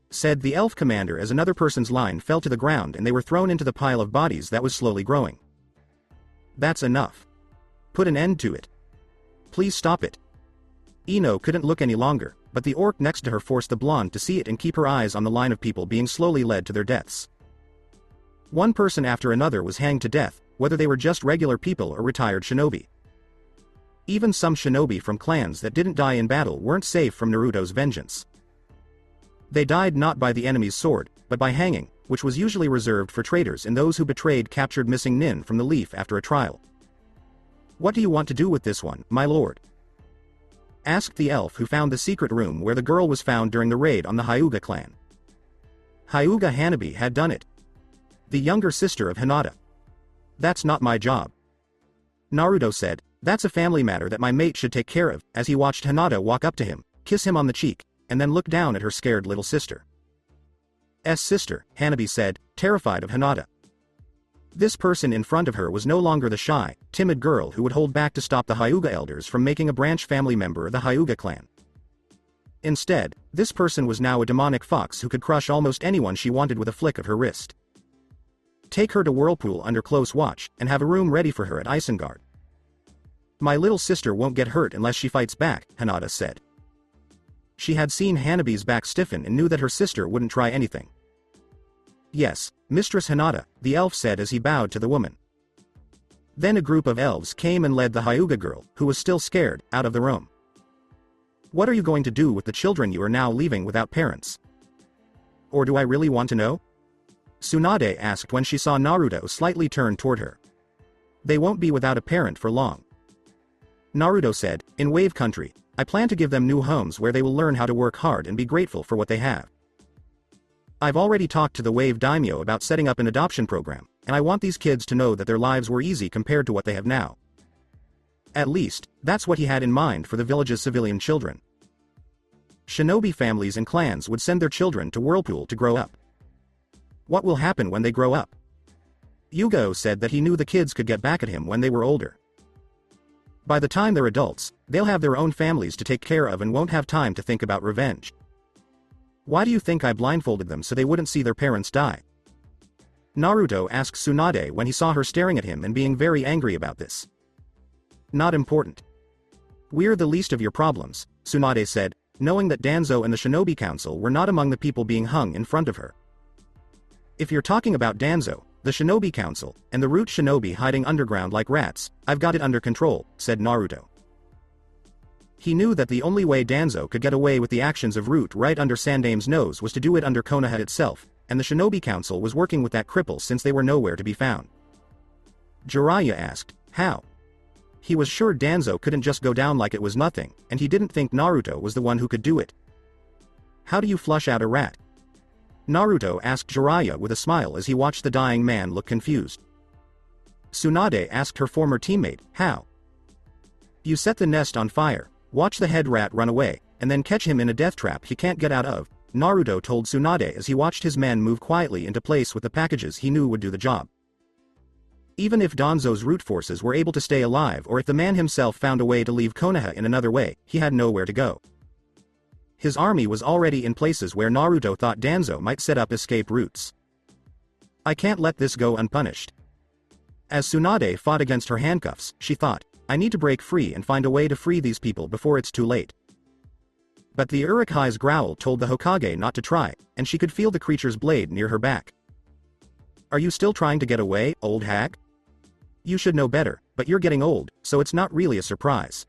said the elf commander as another person's line fell to the ground and they were thrown into the pile of bodies that was slowly growing. That's enough. Put an end to it. Please stop it. Ino couldn't look any longer, but the orc next to her forced the blonde to see it and keep her eyes on the line of people being slowly led to their deaths. One person after another was hanged to death, whether they were just regular people or retired shinobi. Even some shinobi from clans that didn't die in battle weren't safe from Naruto's vengeance. They died not by the enemy's sword, but by hanging, which was usually reserved for traitors and those who betrayed captured missing nin from the leaf after a trial. What do you want to do with this one, my lord? Asked the elf who found the secret room where the girl was found during the raid on the Hyuga clan. Hyuga Hanabi had done it. The younger sister of Hinata. That's not my job. Naruto said, that's a family matter that my mate should take care of, as he watched Hinata walk up to him, kiss him on the cheek, and then look down at her scared little sister. Sister, Hanabi said, terrified of Hinata. This person in front of her was no longer the shy, timid girl who would hold back to stop the Hyuga elders from making a branch family member of the Hyuga clan. Instead, this person was now a demonic fox who could crush almost anyone she wanted with a flick of her wrist. Take her to Whirlpool under close watch, and have a room ready for her at Isengard. My little sister won't get hurt unless she fights back, Hinata said. She had seen Hanabi's back stiffen and knew that her sister wouldn't try anything. Yes, Mistress Hinata, the elf said as he bowed to the woman. Then a group of elves came and led the Hyuga girl, who was still scared, out of the room. What are you going to do with the children you are now leaving without parents? Or do I really want to know? Tsunade asked when she saw Naruto slightly turn toward her. They won't be without a parent for long. Naruto said, in Wave Country, I plan to give them new homes where they will learn how to work hard and be grateful for what they have. I've already talked to the Wave Daimyo about setting up an adoption program, and I want these kids to know that their lives were easy compared to what they have now. At least, that's what he had in mind for the village's civilian children. Shinobi families and clans would send their children to Whirlpool to grow up. What will happen when they grow up? Yugo said that he knew the kids could get back at him when they were older. By the time they're adults, they'll have their own families to take care of and won't have time to think about revenge. Why do you think I blindfolded them so they wouldn't see their parents die? Naruto asked Tsunade when he saw her staring at him and being very angry about this. Not important. We're the least of your problems, Tsunade said, knowing that Danzo and the Shinobi Council were not among the people being hung in front of her. If you're talking about Danzo, the Shinobi Council, and the Root Shinobi hiding underground like rats, I've got it under control, said Naruto. He knew that the only way Danzo could get away with the actions of Root right under Sandame's nose was to do it under Konoha itself, and the Shinobi Council was working with that cripple since they were nowhere to be found. Jiraiya asked, how? He was sure Danzo couldn't just go down like it was nothing, and he didn't think Naruto was the one who could do it. How do you flush out a rat? Naruto asked Jiraiya with a smile as he watched the dying man look confused. Tsunade asked her former teammate, how? You set the nest on fire, watch the head rat run away, and then catch him in a death trap he can't get out of, Naruto told Tsunade as he watched his men move quietly into place with the packages he knew would do the job. Even if Danzo's root forces were able to stay alive or if the man himself found a way to leave Konoha in another way, he had nowhere to go. His army was already in places where Naruto thought Danzo might set up escape routes. I can't let this go unpunished. As Tsunade fought against her handcuffs, she thought, I need to break free and find a way to free these people before it's too late. But the Urukai's growl told the Hokage not to try, and she could feel the creature's blade near her back. Are you still trying to get away, old hag? You should know better, but you're getting old, so it's not really a surprise.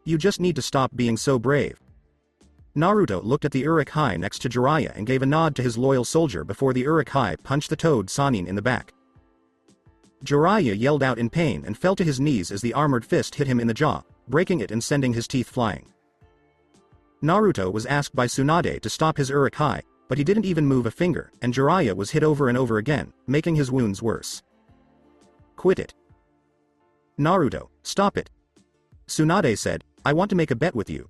You just need to stop being so brave. Naruto looked at the Urukai next to Jiraiya and gave a nod to his loyal soldier before the Urukai punched the toad Sannin in the back. Jiraiya yelled out in pain and fell to his knees as the armored fist hit him in the jaw, breaking it and sending his teeth flying. Naruto was asked by Tsunade to stop his Urukai, but he didn't even move a finger, and Jiraiya was hit over and over again, making his wounds worse. Quit it. Naruto, stop it. Tsunade said, I want to make a bet with you.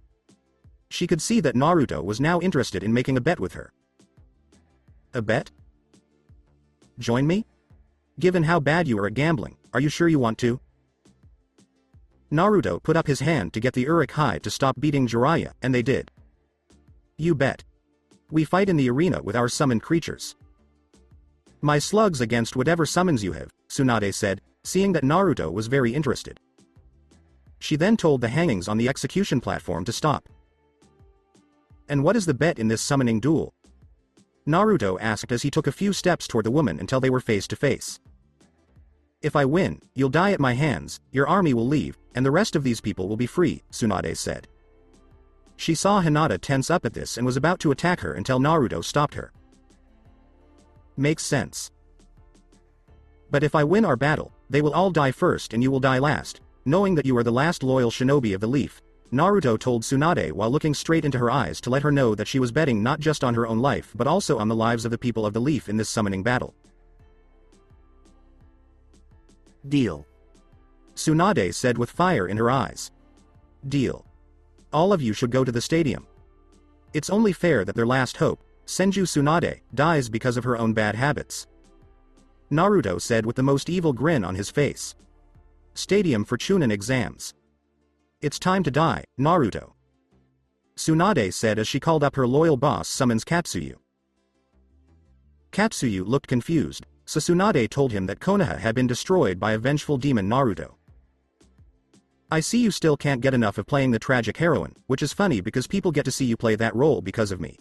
She could see that Naruto was now interested in making a bet with her. A bet? Join me? Given how bad you are at gambling, are you sure you want to? Naruto put up his hand to get the Urukai to stop beating Jiraiya, and they did. You bet. We fight in the arena with our summoned creatures. My slugs against whatever summons you have, Tsunade said, seeing that Naruto was very interested. She then told the hangings on the execution platform to stop. And what is the bet in this summoning duel? Naruto asked as he took a few steps toward the woman until they were face to face. If I win, you'll die at my hands, your army will leave, and the rest of these people will be free, Tsunade said. She saw Hinata tense up at this and was about to attack her until Naruto stopped her. Makes sense. But if I win our battle, they will all die first and you will die last, knowing that you are the last loyal shinobi of the Leaf, Naruto told Tsunade while looking straight into her eyes to let her know that she was betting not just on her own life but also on the lives of the people of the Leaf in this summoning battle. Deal. Tsunade said with fire in her eyes. Deal. All of you should go to the stadium. It's only fair that their last hope, Senju Tsunade, dies because of her own bad habits. Naruto said with the most evil grin on his face. Stadium for Chunin exams. It's time to die, Naruto. Tsunade said as she called up her loyal boss summons Katsuyu. Katsuyu looked confused, so Tsunade told him that Konoha had been destroyed by a vengeful demon Naruto. I see you still can't get enough of playing the tragic heroine, which is funny because people get to see you play that role because of me.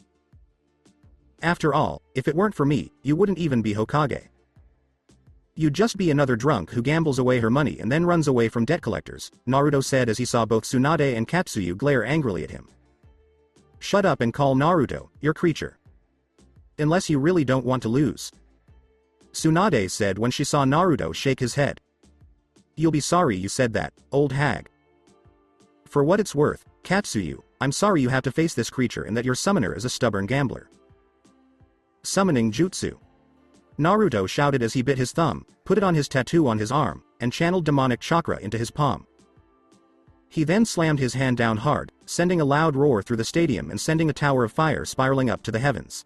After all, if it weren't for me, you wouldn't even be Hokage. You'd just be another drunk who gambles away her money and then runs away from debt collectors, Naruto said as he saw both Tsunade and Katsuyu glare angrily at him. Shut up and call Naruto, your creature. Unless you really don't want to lose. Tsunade said when she saw Naruto shake his head. You'll be sorry you said that, old hag. For what it's worth, Katsuyu, I'm sorry you have to face this creature and that your summoner is a stubborn gambler. Summoning Jutsu. Naruto shouted as he bit his thumb, put it on his tattoo on his arm, and channeled demonic chakra into his palm. He then slammed his hand down hard, sending a loud roar through the stadium and sending a tower of fire spiraling up to the heavens.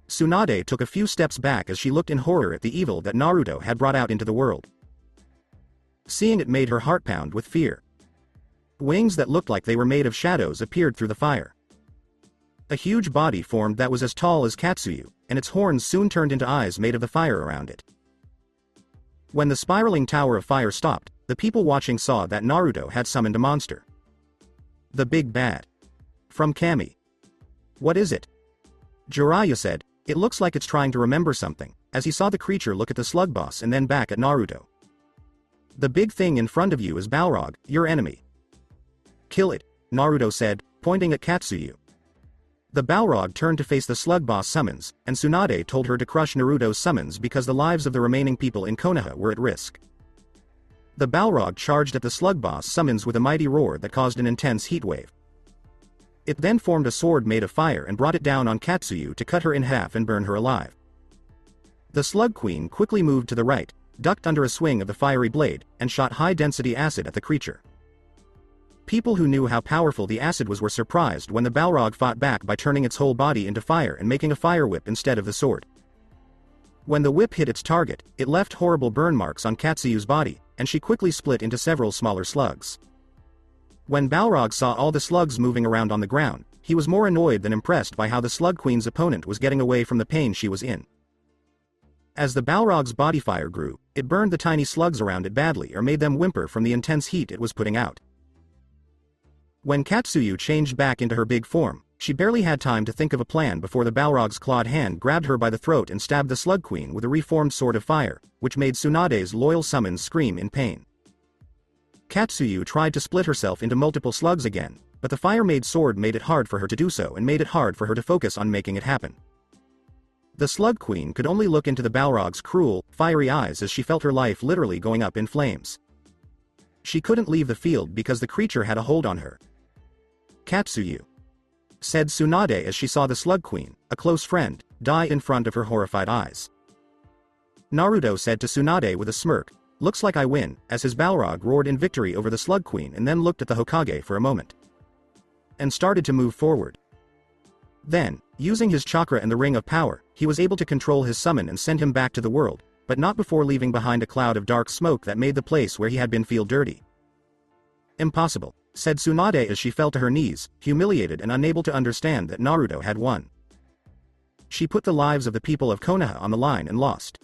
Tsunade took a few steps back as she looked in horror at the evil that Naruto had brought out into the world. Seeing it made her heart pound with fear. Wings that looked like they were made of shadows appeared through the fire. A huge body formed that was as tall as Katsuyu, and its horns soon turned into eyes made of the fire around it. When the spiraling tower of fire stopped, the people watching saw that Naruto had summoned a monster. The Big Bad. From Kami. What is it? Jiraiya said, it looks like it's trying to remember something, as he saw the creature look at the slug boss and then back at Naruto. The big thing in front of you is Balrog, your enemy. Kill it, Naruto said, pointing at Katsuyu. The Balrog turned to face the slug boss summons, and Tsunade told her to crush Naruto's summons because the lives of the remaining people in Konoha were at risk. The Balrog charged at the slug boss summons with a mighty roar that caused an intense heat wave. It then formed a sword made of fire and brought it down on Katsuyu to cut her in half and burn her alive. The Slug Queen quickly moved to the right, ducked under a swing of the fiery blade, and shot high-density acid at the creature. People who knew how powerful the acid was were surprised when the Balrog fought back by turning its whole body into fire and making a fire whip instead of the sword. When the whip hit its target, it left horrible burn marks on Katsuyu's body, and she quickly split into several smaller slugs. When Balrog saw all the slugs moving around on the ground, he was more annoyed than impressed by how the Slug Queen's opponent was getting away from the pain she was in. As the Balrog's body fire grew, it burned the tiny slugs around it badly or made them whimper from the intense heat it was putting out. When Katsuyu changed back into her big form, she barely had time to think of a plan before the Balrog's clawed hand grabbed her by the throat and stabbed the Slug Queen with a reformed sword of fire, which made Tsunade's loyal summons scream in pain. Katsuyu tried to split herself into multiple slugs again, but the fire-made sword made it hard for her to do so and made it hard for her to focus on making it happen. The Slug Queen could only look into the Balrog's cruel, fiery eyes as she felt her life literally going up in flames. She couldn't leave the field because the creature had a hold on her. Katsuyu, said Tsunade as she saw the Slug Queen, a close friend, die in front of her horrified eyes. Naruto said to Tsunade with a smirk, looks like I win, as his Balrog roared in victory over the Slug Queen and then looked at the Hokage for a moment. And started to move forward. Then, using his chakra and the Ring of Power, he was able to control his summon and send him back to the world, but not before leaving behind a cloud of dark smoke that made the place where he had been feel dirty. Impossible, said Tsunade as she fell to her knees, humiliated and unable to understand that Naruto had won. She put the lives of the people of Konoha on the line and lost.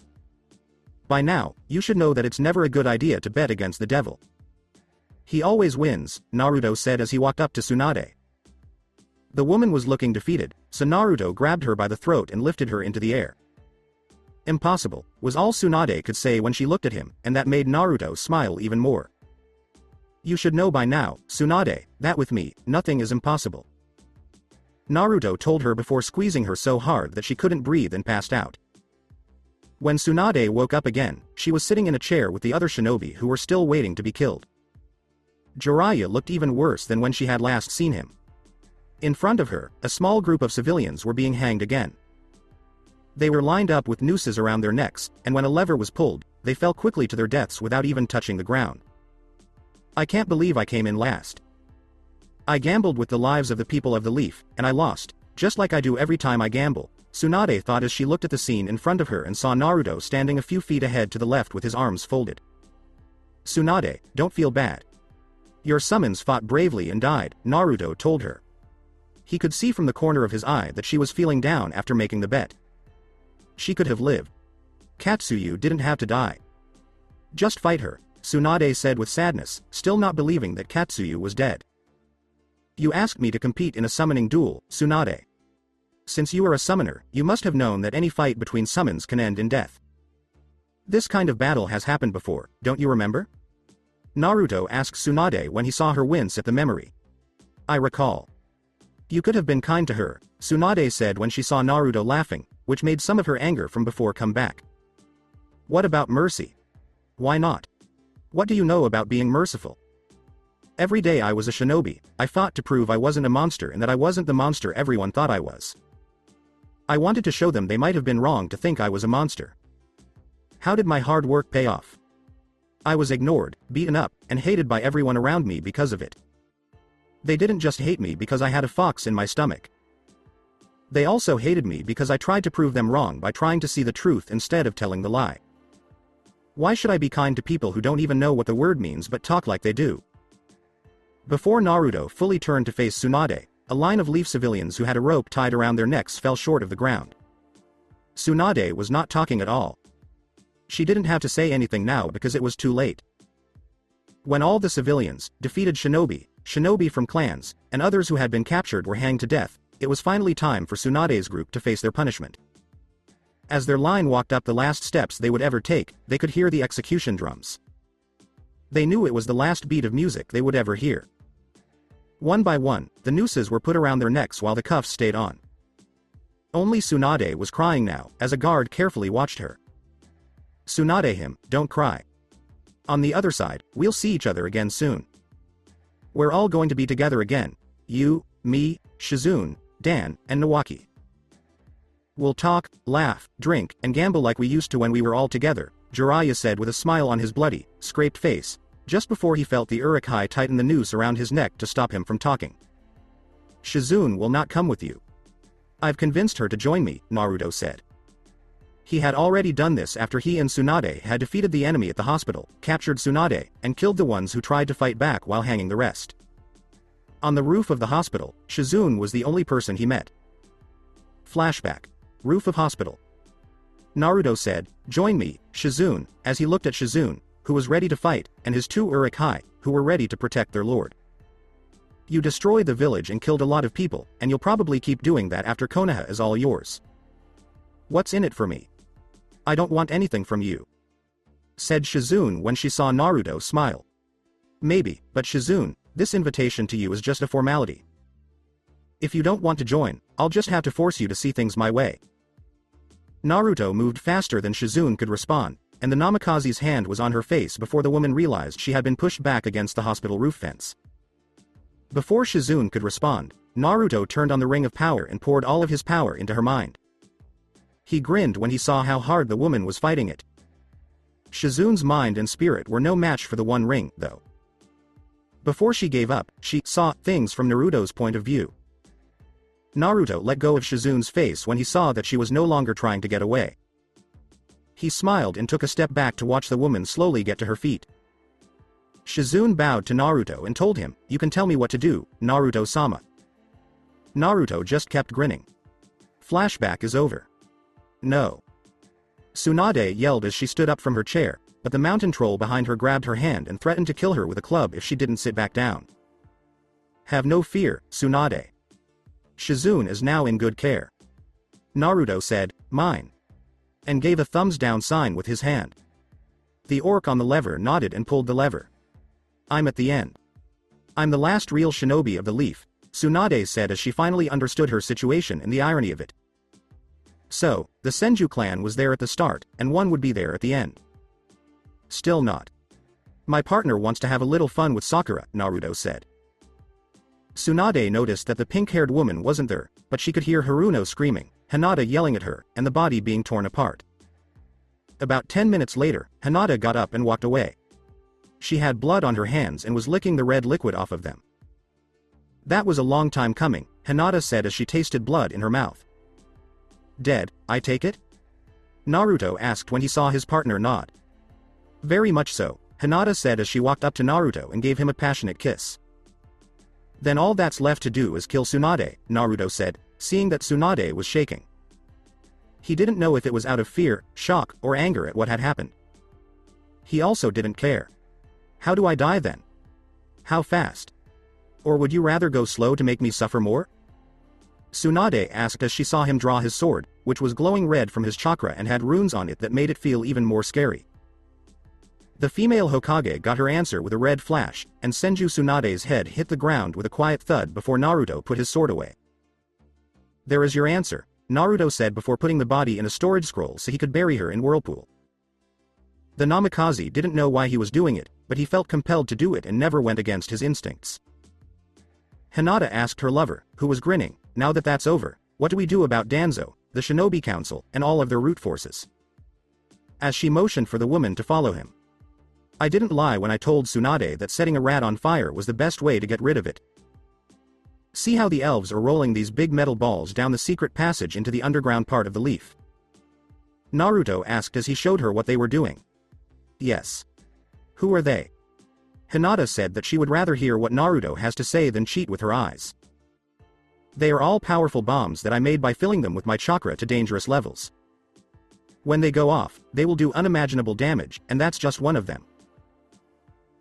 By now, you should know that it's never a good idea to bet against the devil. He always wins, Naruto said as he walked up to Tsunade. The woman was looking defeated, so Naruto grabbed her by the throat and lifted her into the air. Impossible, was all Tsunade could say when she looked at him, and that made Naruto smile even more. You should know by now, Tsunade, that with me, nothing is impossible. Naruto told her before squeezing her so hard that she couldn't breathe and passed out. When Tsunade woke up again, she was sitting in a chair with the other shinobi who were still waiting to be killed. Jiraiya looked even worse than when she had last seen him. In front of her, a small group of civilians were being hanged again. They were lined up with nooses around their necks, and when a lever was pulled, they fell quickly to their deaths without even touching the ground. I can't believe I came in last. I gambled with the lives of the people of the Leaf, and I lost, just like I do every time I gamble, Tsunade thought as she looked at the scene in front of her and saw Naruto standing a few feet ahead to the left with his arms folded. Tsunade, don't feel bad. Your summons fought bravely and died, Naruto told her. He could see from the corner of his eye that she was feeling down after making the bet. She could have lived. Katsuyu didn't have to die. Just fight her, Tsunade said with sadness, still not believing that Katsuyu was dead. You asked me to compete in a summoning duel, Tsunade. Since you are a summoner, you must have known that any fight between summons can end in death. This kind of battle has happened before, don't you remember? Naruto asked Tsunade when he saw her wince at the memory. I recall. You could have been kind to her, Tsunade said when she saw Naruto laughing, which made some of her anger from before come back. What about mercy? Why not? What do you know about being merciful? Every day I was a shinobi, I fought to prove I wasn't a monster and that I wasn't the monster everyone thought I was. I wanted to show them they might have been wrong to think I was a monster. How did my hard work pay off? I was ignored, beaten up, and hated by everyone around me because of it. They didn't just hate me because I had a fox in my stomach. They also hated me because I tried to prove them wrong by trying to see the truth instead of telling the lie. Why should I be kind to people who don't even know what the word means but talk like they do? Before Naruto fully turned to face Tsunade, a line of Leaf civilians who had a rope tied around their necks fell short of the ground. Tsunade was not talking at all. She didn't have to say anything now because it was too late. When all the civilians, defeated shinobi from clans, and others who had been captured were hanged to death, it was finally time for Tsunade's group to face their punishment. As their line walked up the last steps they would ever take, they could hear the execution drums. They knew it was the last beat of music they would ever hear. One by one, the nooses were put around their necks while the cuffs stayed on. Only Tsunade was crying now, as a guard carefully watched her. Tsunade, don't cry. On the other side, we'll see each other again soon. We're all going to be together again. You, me, Shizune, Dan, and Nawaki. We'll talk, laugh, drink, and gamble like we used to when we were all together, Jiraiya said with a smile on his bloody, scraped face, just before he felt the Uruk-hai tighten the noose around his neck to stop him from talking. Shizune will not come with you. I've convinced her to join me, Naruto said. He had already done this after he and Tsunade had defeated the enemy at the hospital, captured Tsunade, and killed the ones who tried to fight back while hanging the rest. On the roof of the hospital, Shizune was the only person he met. Flashback. Roof of hospital. Naruto said, "Join me, Shizune," as he looked at Shizune, who was ready to fight, and his two Uruk-hai, who were ready to protect their lord. You destroyed the village and killed a lot of people, and you'll probably keep doing that after Konoha is all yours. What's in it for me? I don't want anything from you," said Shizune when she saw Naruto smile. Maybe, but Shizune, this invitation to you is just a formality. If you don't want to join, I'll just have to force you to see things my way. Naruto moved faster than Shizune could respond, and the Namikaze's hand was on her face before the woman realized she had been pushed back against the hospital roof fence. Before Shizune could respond, Naruto turned on the ring of power and poured all of his power into her mind. He grinned when he saw how hard the woman was fighting it. Shizune's mind and spirit were no match for the One Ring, though. Before she gave up, she saw things from Naruto's point of view. Naruto let go of Shizune's face when he saw that she was no longer trying to get away. He smiled and took a step back to watch the woman slowly get to her feet. Shizune bowed to Naruto and told him, "You can tell me what to do, Naruto-sama." Naruto just kept grinning. Flashback is over. No. Tsunade yelled as she stood up from her chair, but the mountain troll behind her grabbed her hand and threatened to kill her with a club if she didn't sit back down. Have no fear, Tsunade. Shizune is now in good care. Naruto said, "Mine," and gave a thumbs down sign with his hand. The orc on the lever nodded and pulled the lever. I'm at the end. I'm the last real shinobi of the leaf, Tsunade said as she finally understood her situation and the irony of it. So, the Senju clan was there at the start, and one would be there at the end. Still not. My partner wants to have a little fun with Sakura, Naruto said. Tsunade noticed that the pink-haired woman wasn't there, but she could hear Haruno screaming, Hinata yelling at her, and the body being torn apart. About 10 minutes later, Hinata got up and walked away. She had blood on her hands and was licking the red liquid off of them. That was a long time coming, Hinata said as she tasted blood in her mouth. Dead, I take it? Naruto asked when he saw his partner nod. Very much so, Hinata said as she walked up to Naruto and gave him a passionate kiss. Then all that's left to do is kill Tsunade, Naruto said, seeing that Tsunade was shaking. He didn't know if it was out of fear, shock, or anger at what had happened. He also didn't care. How do I die then? How fast? Or would you rather go slow to make me suffer more? Tsunade asked as she saw him draw his sword, which was glowing red from his chakra and had runes on it that made it feel even more scary. The female Hokage got her answer with a red flash, and Senju Tsunade's head hit the ground with a quiet thud before Naruto put his sword away. There is your answer, Naruto said before putting the body in a storage scroll so he could bury her in Whirlpool. The Namikaze didn't know why he was doing it, but he felt compelled to do it and never went against his instincts. Hinata asked her lover, who was grinning, now that that's over, what do we do about Danzo, the Shinobi Council, and all of their root forces. As she motioned for the woman to follow him. I didn't lie when I told Tsunade that setting a rat on fire was the best way to get rid of it. See how the elves are rolling these big metal balls down the secret passage into the underground part of the leaf? Naruto asked as he showed her what they were doing. Yes. Who are they? Hinata said that she would rather hear what Naruto has to say than cheat with her eyes. They are all powerful bombs that I made by filling them with my chakra to dangerous levels. When they go off, they will do unimaginable damage, and that's just one of them.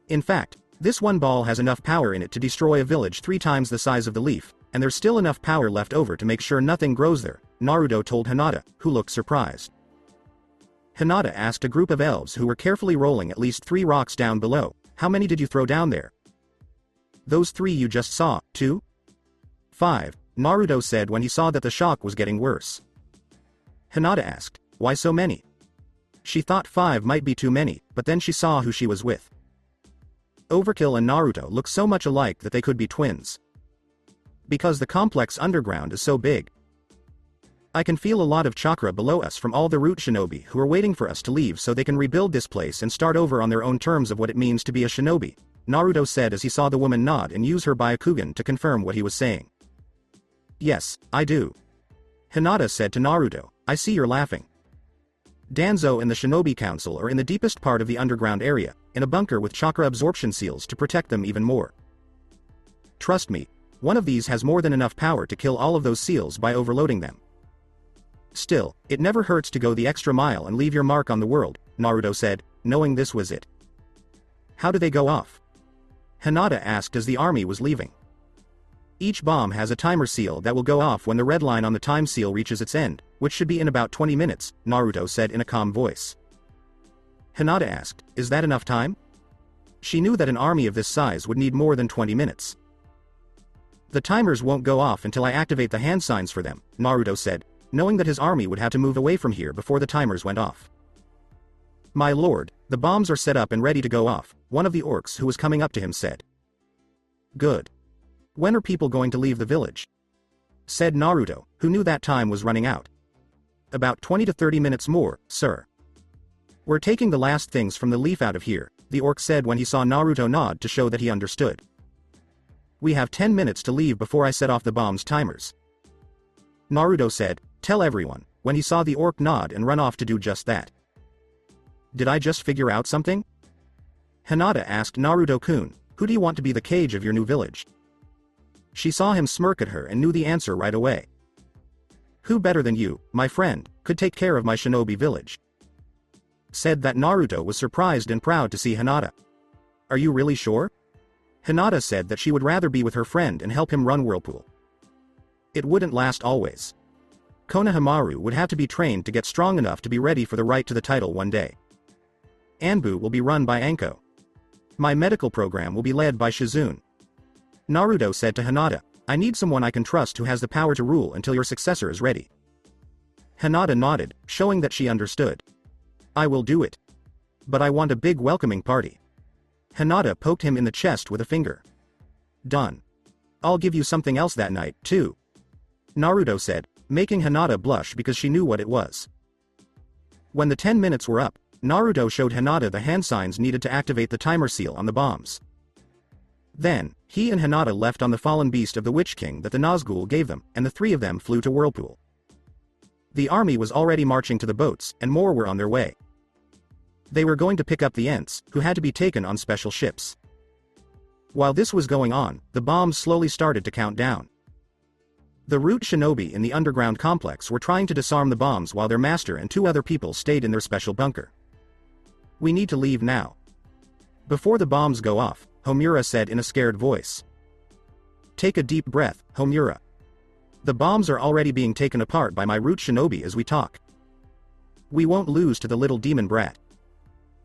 In fact, this one ball has enough power in it to destroy a village 3 times the size of the leaf, and there's still enough power left over to make sure nothing grows there, Naruto told Hinata, who looked surprised. Hinata asked a group of elves who were carefully rolling at least 3 rocks down below, how many did you throw down there? Those 3 you just saw, 2? 5, Naruto said when he saw that the shock was getting worse. Hinata asked, why so many? She thought 5 might be too many, but then she saw who she was with. Overkill and Naruto look so much alike that they could be twins. Because the complex underground is so big. I can feel a lot of chakra below us from all the root shinobi who are waiting for us to leave so they can rebuild this place and start over on their own terms of what it means to be a shinobi, Naruto said as he saw the woman nod and use her Byakugan to confirm what he was saying. Yes, I do. Hinata said to Naruto, I see you're laughing. Danzo and the Shinobi Council are in the deepest part of the underground area, in a bunker with chakra absorption seals to protect them even more. Trust me, one of these has more than enough power to kill all of those seals by overloading them. Still, it never hurts to go the extra mile and leave your mark on the world, Naruto said, knowing this was it. How do they go off? Hinata asked as the army was leaving. Each bomb has a timer seal that will go off when the red line on the time seal reaches its end, which should be in about 20 minutes, Naruto said in a calm voice. Hinata asked, is that enough time? She knew that an army of this size would need more than 20 minutes. The timers won't go off until I activate the hand signs for them, Naruto said, knowing that his army would have to move away from here before the timers went off. My lord, the bombs are set up and ready to go off, one of the orcs who was coming up to him said. Good. When are people going to leave the village? Said Naruto, who knew that time was running out. About 20 to 30 minutes more, sir. We're taking the last things from the leaf out of here, the orc said when he saw Naruto nod to show that he understood. We have 10 minutes to leave before I set off the bomb's timers. Naruto said, tell everyone, when he saw the orc nod and run off to do just that. Did I just figure out something? Hinata asked Naruto-kun, who do you want to be the kage of your new village? She saw him smirk at her and knew the answer right away. Who better than you, my friend, could take care of my shinobi village? Said that Naruto was surprised and proud to see Hinata. Are you really sure? Hinata said that she would rather be with her friend and help him run Whirlpool. It wouldn't last always. Konohamaru would have to be trained to get strong enough to be ready for the right to the title one day. Anbu will be run by Anko. My medical program will be led by Shizune. Naruto said to Hinata, I need someone I can trust who has the power to rule until your successor is ready. Hinata nodded, showing that she understood. I will do it. But I want a big welcoming party. Hinata poked him in the chest with a finger. Done. I'll give you something else that night, too. Naruto said, making Hinata blush because she knew what it was. When the 10 minutes were up, Naruto showed Hinata the hand signs needed to activate the timer seal on the bombs. Then, he and Hinata left on the fallen beast of the Witch King that the Nazgul gave them, and the 3 of them flew to Whirlpool. The army was already marching to the boats, and more were on their way. They were going to pick up the Ents, who had to be taken on special ships. While this was going on, the bombs slowly started to count down. The root shinobi in the underground complex were trying to disarm the bombs while their master and 2 other people stayed in their special bunker. We need to leave now. Before the bombs go off, Homura said in a scared voice. Take a deep breath, Homura. The bombs are already being taken apart by my root shinobi as we talk. We won't lose to the little demon brat.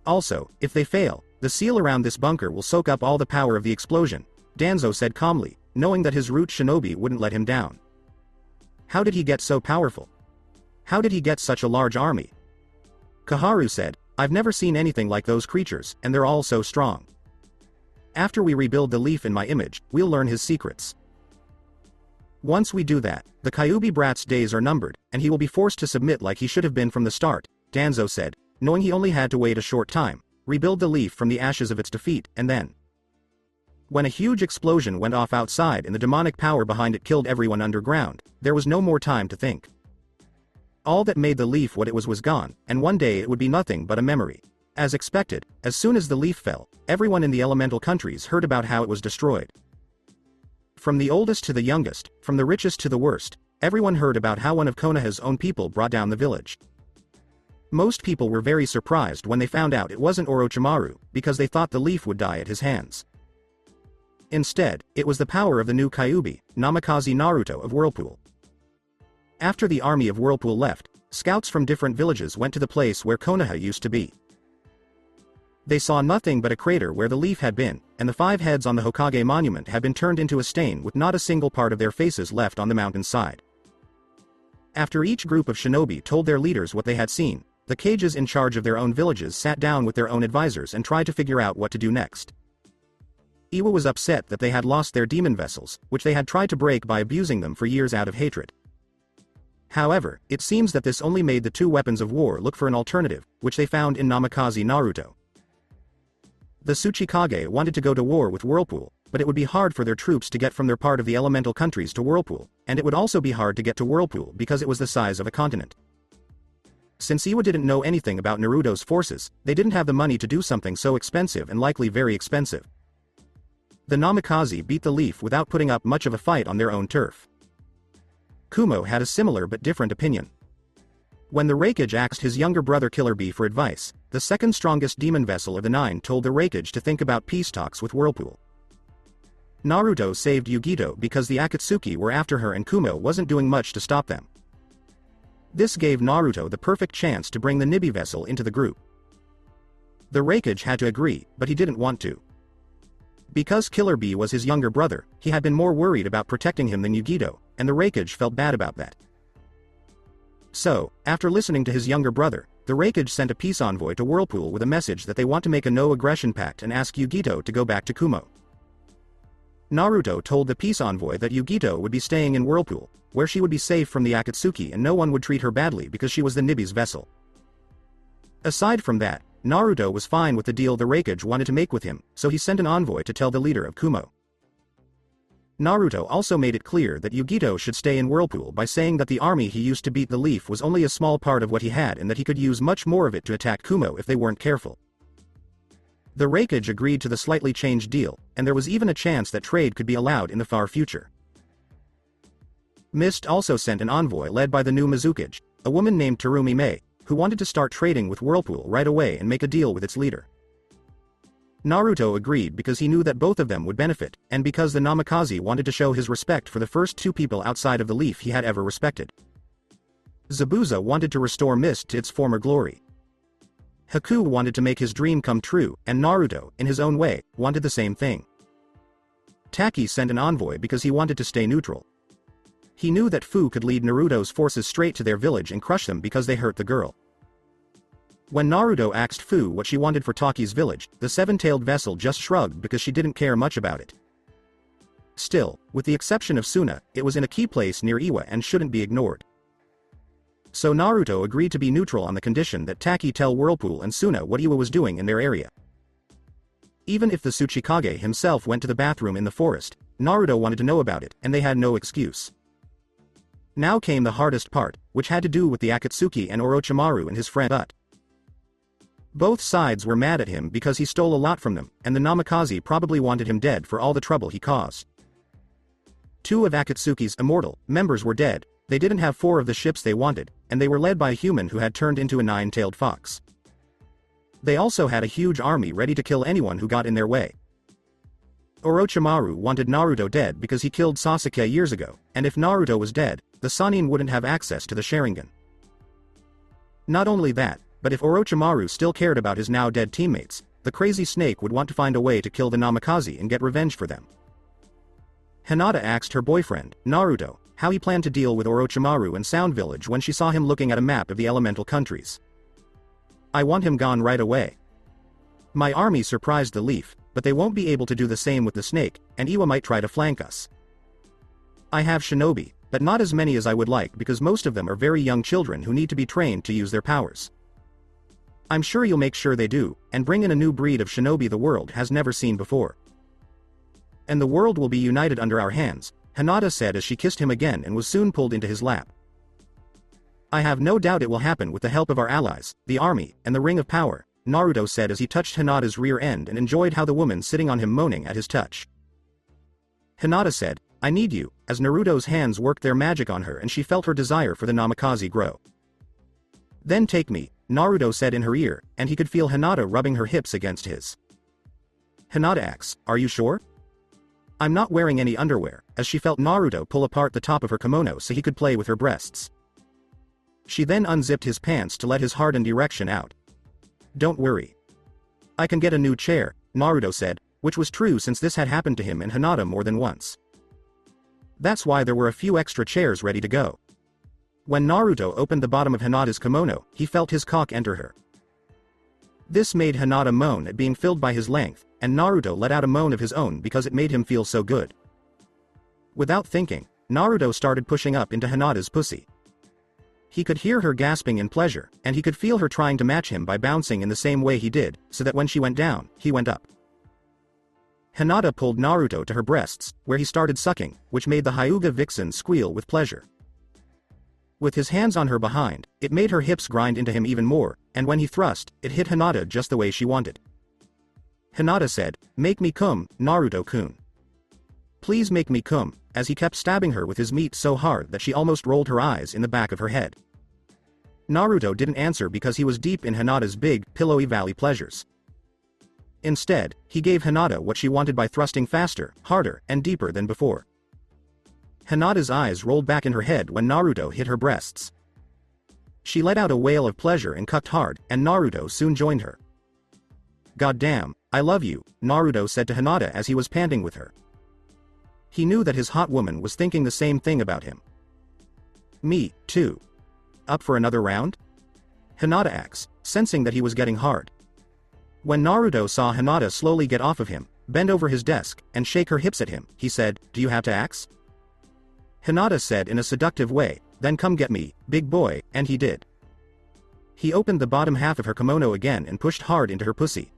Also, if they fail, the seal around this bunker will soak up all the power of the explosion, Danzo said calmly, knowing that his root shinobi wouldn't let him down. How did he get so powerful? How did he get such a large army? Kaharu said, I've never seen anything like those creatures, and they're all so strong. After we rebuild the leaf in my image, we'll learn his secrets. Once we do that, the Kyuubi brat's days are numbered, and he will be forced to submit like he should have been from the start, Danzo said, knowing he only had to wait a short time, rebuild the leaf from the ashes of its defeat, and then. When a huge explosion went off outside and the demonic power behind it killed everyone underground, there was no more time to think. All that made the leaf what it was gone, and one day it would be nothing but a memory. As expected, as soon as the leaf fell, everyone in the elemental countries heard about how it was destroyed. From the oldest to the youngest, from the richest to the worst, everyone heard about how one of Konoha's own people brought down the village. Most people were very surprised when they found out it wasn't Orochimaru, because they thought the leaf would die at his hands. Instead, it was the power of the new Kyuubi, Namikaze Naruto of Whirlpool. After the army of Whirlpool left, scouts from different villages went to the place where Konoha used to be. They saw nothing but a crater where the leaf had been, and the 5 heads on the Hokage monument had been turned into a stain with not a single part of their faces left on the mountainside. After each group of shinobi told their leaders what they had seen, the kages in charge of their own villages sat down with their own advisors and tried to figure out what to do next. Iwa was upset that they had lost their demon vessels, which they had tried to break by abusing them for years out of hatred. However, it seems that this only made the 2 weapons of war look for an alternative, which they found in Namikaze Naruto. The Tsuchikage wanted to go to war with Whirlpool, but it would be hard for their troops to get from their part of the elemental countries to Whirlpool, and it would also be hard to get to Whirlpool because it was the size of a continent. Since Iwa didn't know anything about Naruto's forces, they didn't have the money to do something so expensive and likely very expensive. The Namikaze beat the leaf without putting up much of a fight on their own turf. Kumo had a similar but different opinion. When the Raikage asked his younger brother Killer Bee for advice, the second strongest demon vessel of the 9 told the Raikage to think about peace talks with Whirlpool. Naruto saved Yugito because the Akatsuki were after her and Kumo wasn't doing much to stop them. This gave Naruto the perfect chance to bring the Nibi vessel into the group. The Raikage had to agree, but he didn't want to. Because Killer Bee was his younger brother, he had been more worried about protecting him than Yugito, and the Raikage felt bad about that. So, after listening to his younger brother, the Raikage sent a peace envoy to Whirlpool with a message that they want to make a no-aggression pact and ask Yugito to go back to Kumo. Naruto told the peace envoy that Yugito would be staying in Whirlpool, where she would be safe from the Akatsuki and no one would treat her badly because she was the Nibi's vessel. Aside from that, Naruto was fine with the deal the Raikage wanted to make with him, so he sent an envoy to tell the leader of Kumo. Naruto also made it clear that Yugito should stay in Whirlpool by saying that the army he used to beat the leaf was only a small part of what he had and that he could use much more of it to attack Kumo if they weren't careful. The Raikage agreed to the slightly changed deal, and there was even a chance that trade could be allowed in the far future. Mist also sent an envoy led by the new Mizukage, a woman named Terumi Mei, who wanted to start trading with Whirlpool right away and make a deal with its leader. Naruto agreed because he knew that both of them would benefit, and because the Namikaze wanted to show his respect for the first 2 people outside of the leaf he had ever respected. Zabuza wanted to restore Mist to its former glory. Haku wanted to make his dream come true, and Naruto, in his own way, wanted the same thing. Taki sent an envoy because he wanted to stay neutral. He knew that Fu could lead Naruto's forces straight to their village and crush them because they hurt the girl. When Naruto asked Fu what she wanted for Taki's village, the 7-tailed vessel just shrugged because she didn't care much about it. Still, with the exception of Suna, it was in a key place near Iwa and shouldn't be ignored. So Naruto agreed to be neutral on the condition that Taki tell Whirlpool and Suna what Iwa was doing in their area. Even if the Tsuchikage himself went to the bathroom in the forest, Naruto wanted to know about it, and they had no excuse. Now came the hardest part, which had to do with the Akatsuki and Orochimaru and his friend Ut. Both sides were mad at him because he stole a lot from them, and the Namikaze probably wanted him dead for all the trouble he caused. 2 of Akatsuki's immortal members were dead, they didn't have 4 of the ships they wanted, and they were led by a human who had turned into a 9-tailed fox. They also had a huge army ready to kill anyone who got in their way. Orochimaru wanted Naruto dead because he killed Sasuke years ago, and if Naruto was dead, the Sannin wouldn't have access to the Sharingan. Not only that, but if Orochimaru still cared about his now dead teammates, the crazy snake would want to find a way to kill the Namikaze and get revenge for them. Hinata asked her boyfriend, Naruto, how he planned to deal with Orochimaru and Sound Village when she saw him looking at a map of the elemental countries. I want him gone right away. My army surprised the leaf, but they won't be able to do the same with the snake, and Iwa might try to flank us. I have shinobi, but not as many as I would like because most of them are very young children who need to be trained to use their powers. I'm sure you'll make sure they do, and bring in a new breed of shinobi the world has never seen before. And the world will be united under our hands, Hinata said as she kissed him again and was soon pulled into his lap. I have no doubt it will happen with the help of our allies, the army, and the Ring of Power, Naruto said as he touched Hinata's rear end and enjoyed how the woman sitting on him moaning at his touch. Hinata said, I need you, as Naruto's hands worked their magic on her and she felt her desire for the namikaze grow. Then take me, Naruto said in her ear, and he could feel Hinata rubbing her hips against his. Hinata asks, are you sure? I'm not wearing any underwear, as she felt Naruto pull apart the top of her kimono so he could play with her breasts. She then unzipped his pants to let his hardened erection out. Don't worry. I can get a new chair, Naruto said, which was true since this had happened to him and Hinata more than once. That's why there were a few extra chairs ready to go. When Naruto opened the bottom of Hinata's kimono, he felt his cock enter her. This made Hinata moan at being filled by his length, and Naruto let out a moan of his own because it made him feel so good. Without thinking, Naruto started pushing up into Hinata's pussy. He could hear her gasping in pleasure, and he could feel her trying to match him by bouncing in the same way he did, so that when she went down, he went up. Hinata pulled Naruto to her breasts, where he started sucking, which made the Hyuga vixen squeal with pleasure. With his hands on her behind, it made her hips grind into him even more, and when he thrust, it hit Hinata just the way she wanted. Hinata said, make me cum, Naruto-kun. Please make me cum, as he kept stabbing her with his meat so hard that she almost rolled her eyes in the back of her head. Naruto didn't answer because he was deep in Hinata's big, pillowy valley pleasures. Instead, he gave Hinata what she wanted by thrusting faster, harder, and deeper than before. Hinata's eyes rolled back in her head when Naruto hit her breasts. She let out a wail of pleasure and cucked hard, and Naruto soon joined her. Goddamn, I love you, Naruto said to Hinata as he was panting with her. He knew that his hot woman was thinking the same thing about him. Me, too. Up for another round? Hinata asks, sensing that he was getting hard. When Naruto saw Hinata slowly get off of him, bend over his desk, and shake her hips at him, he said, do you have to axe? Hinata said in a seductive way, then come get me, big boy, and he did. He opened the bottom half of her kimono again and pushed hard into her pussy.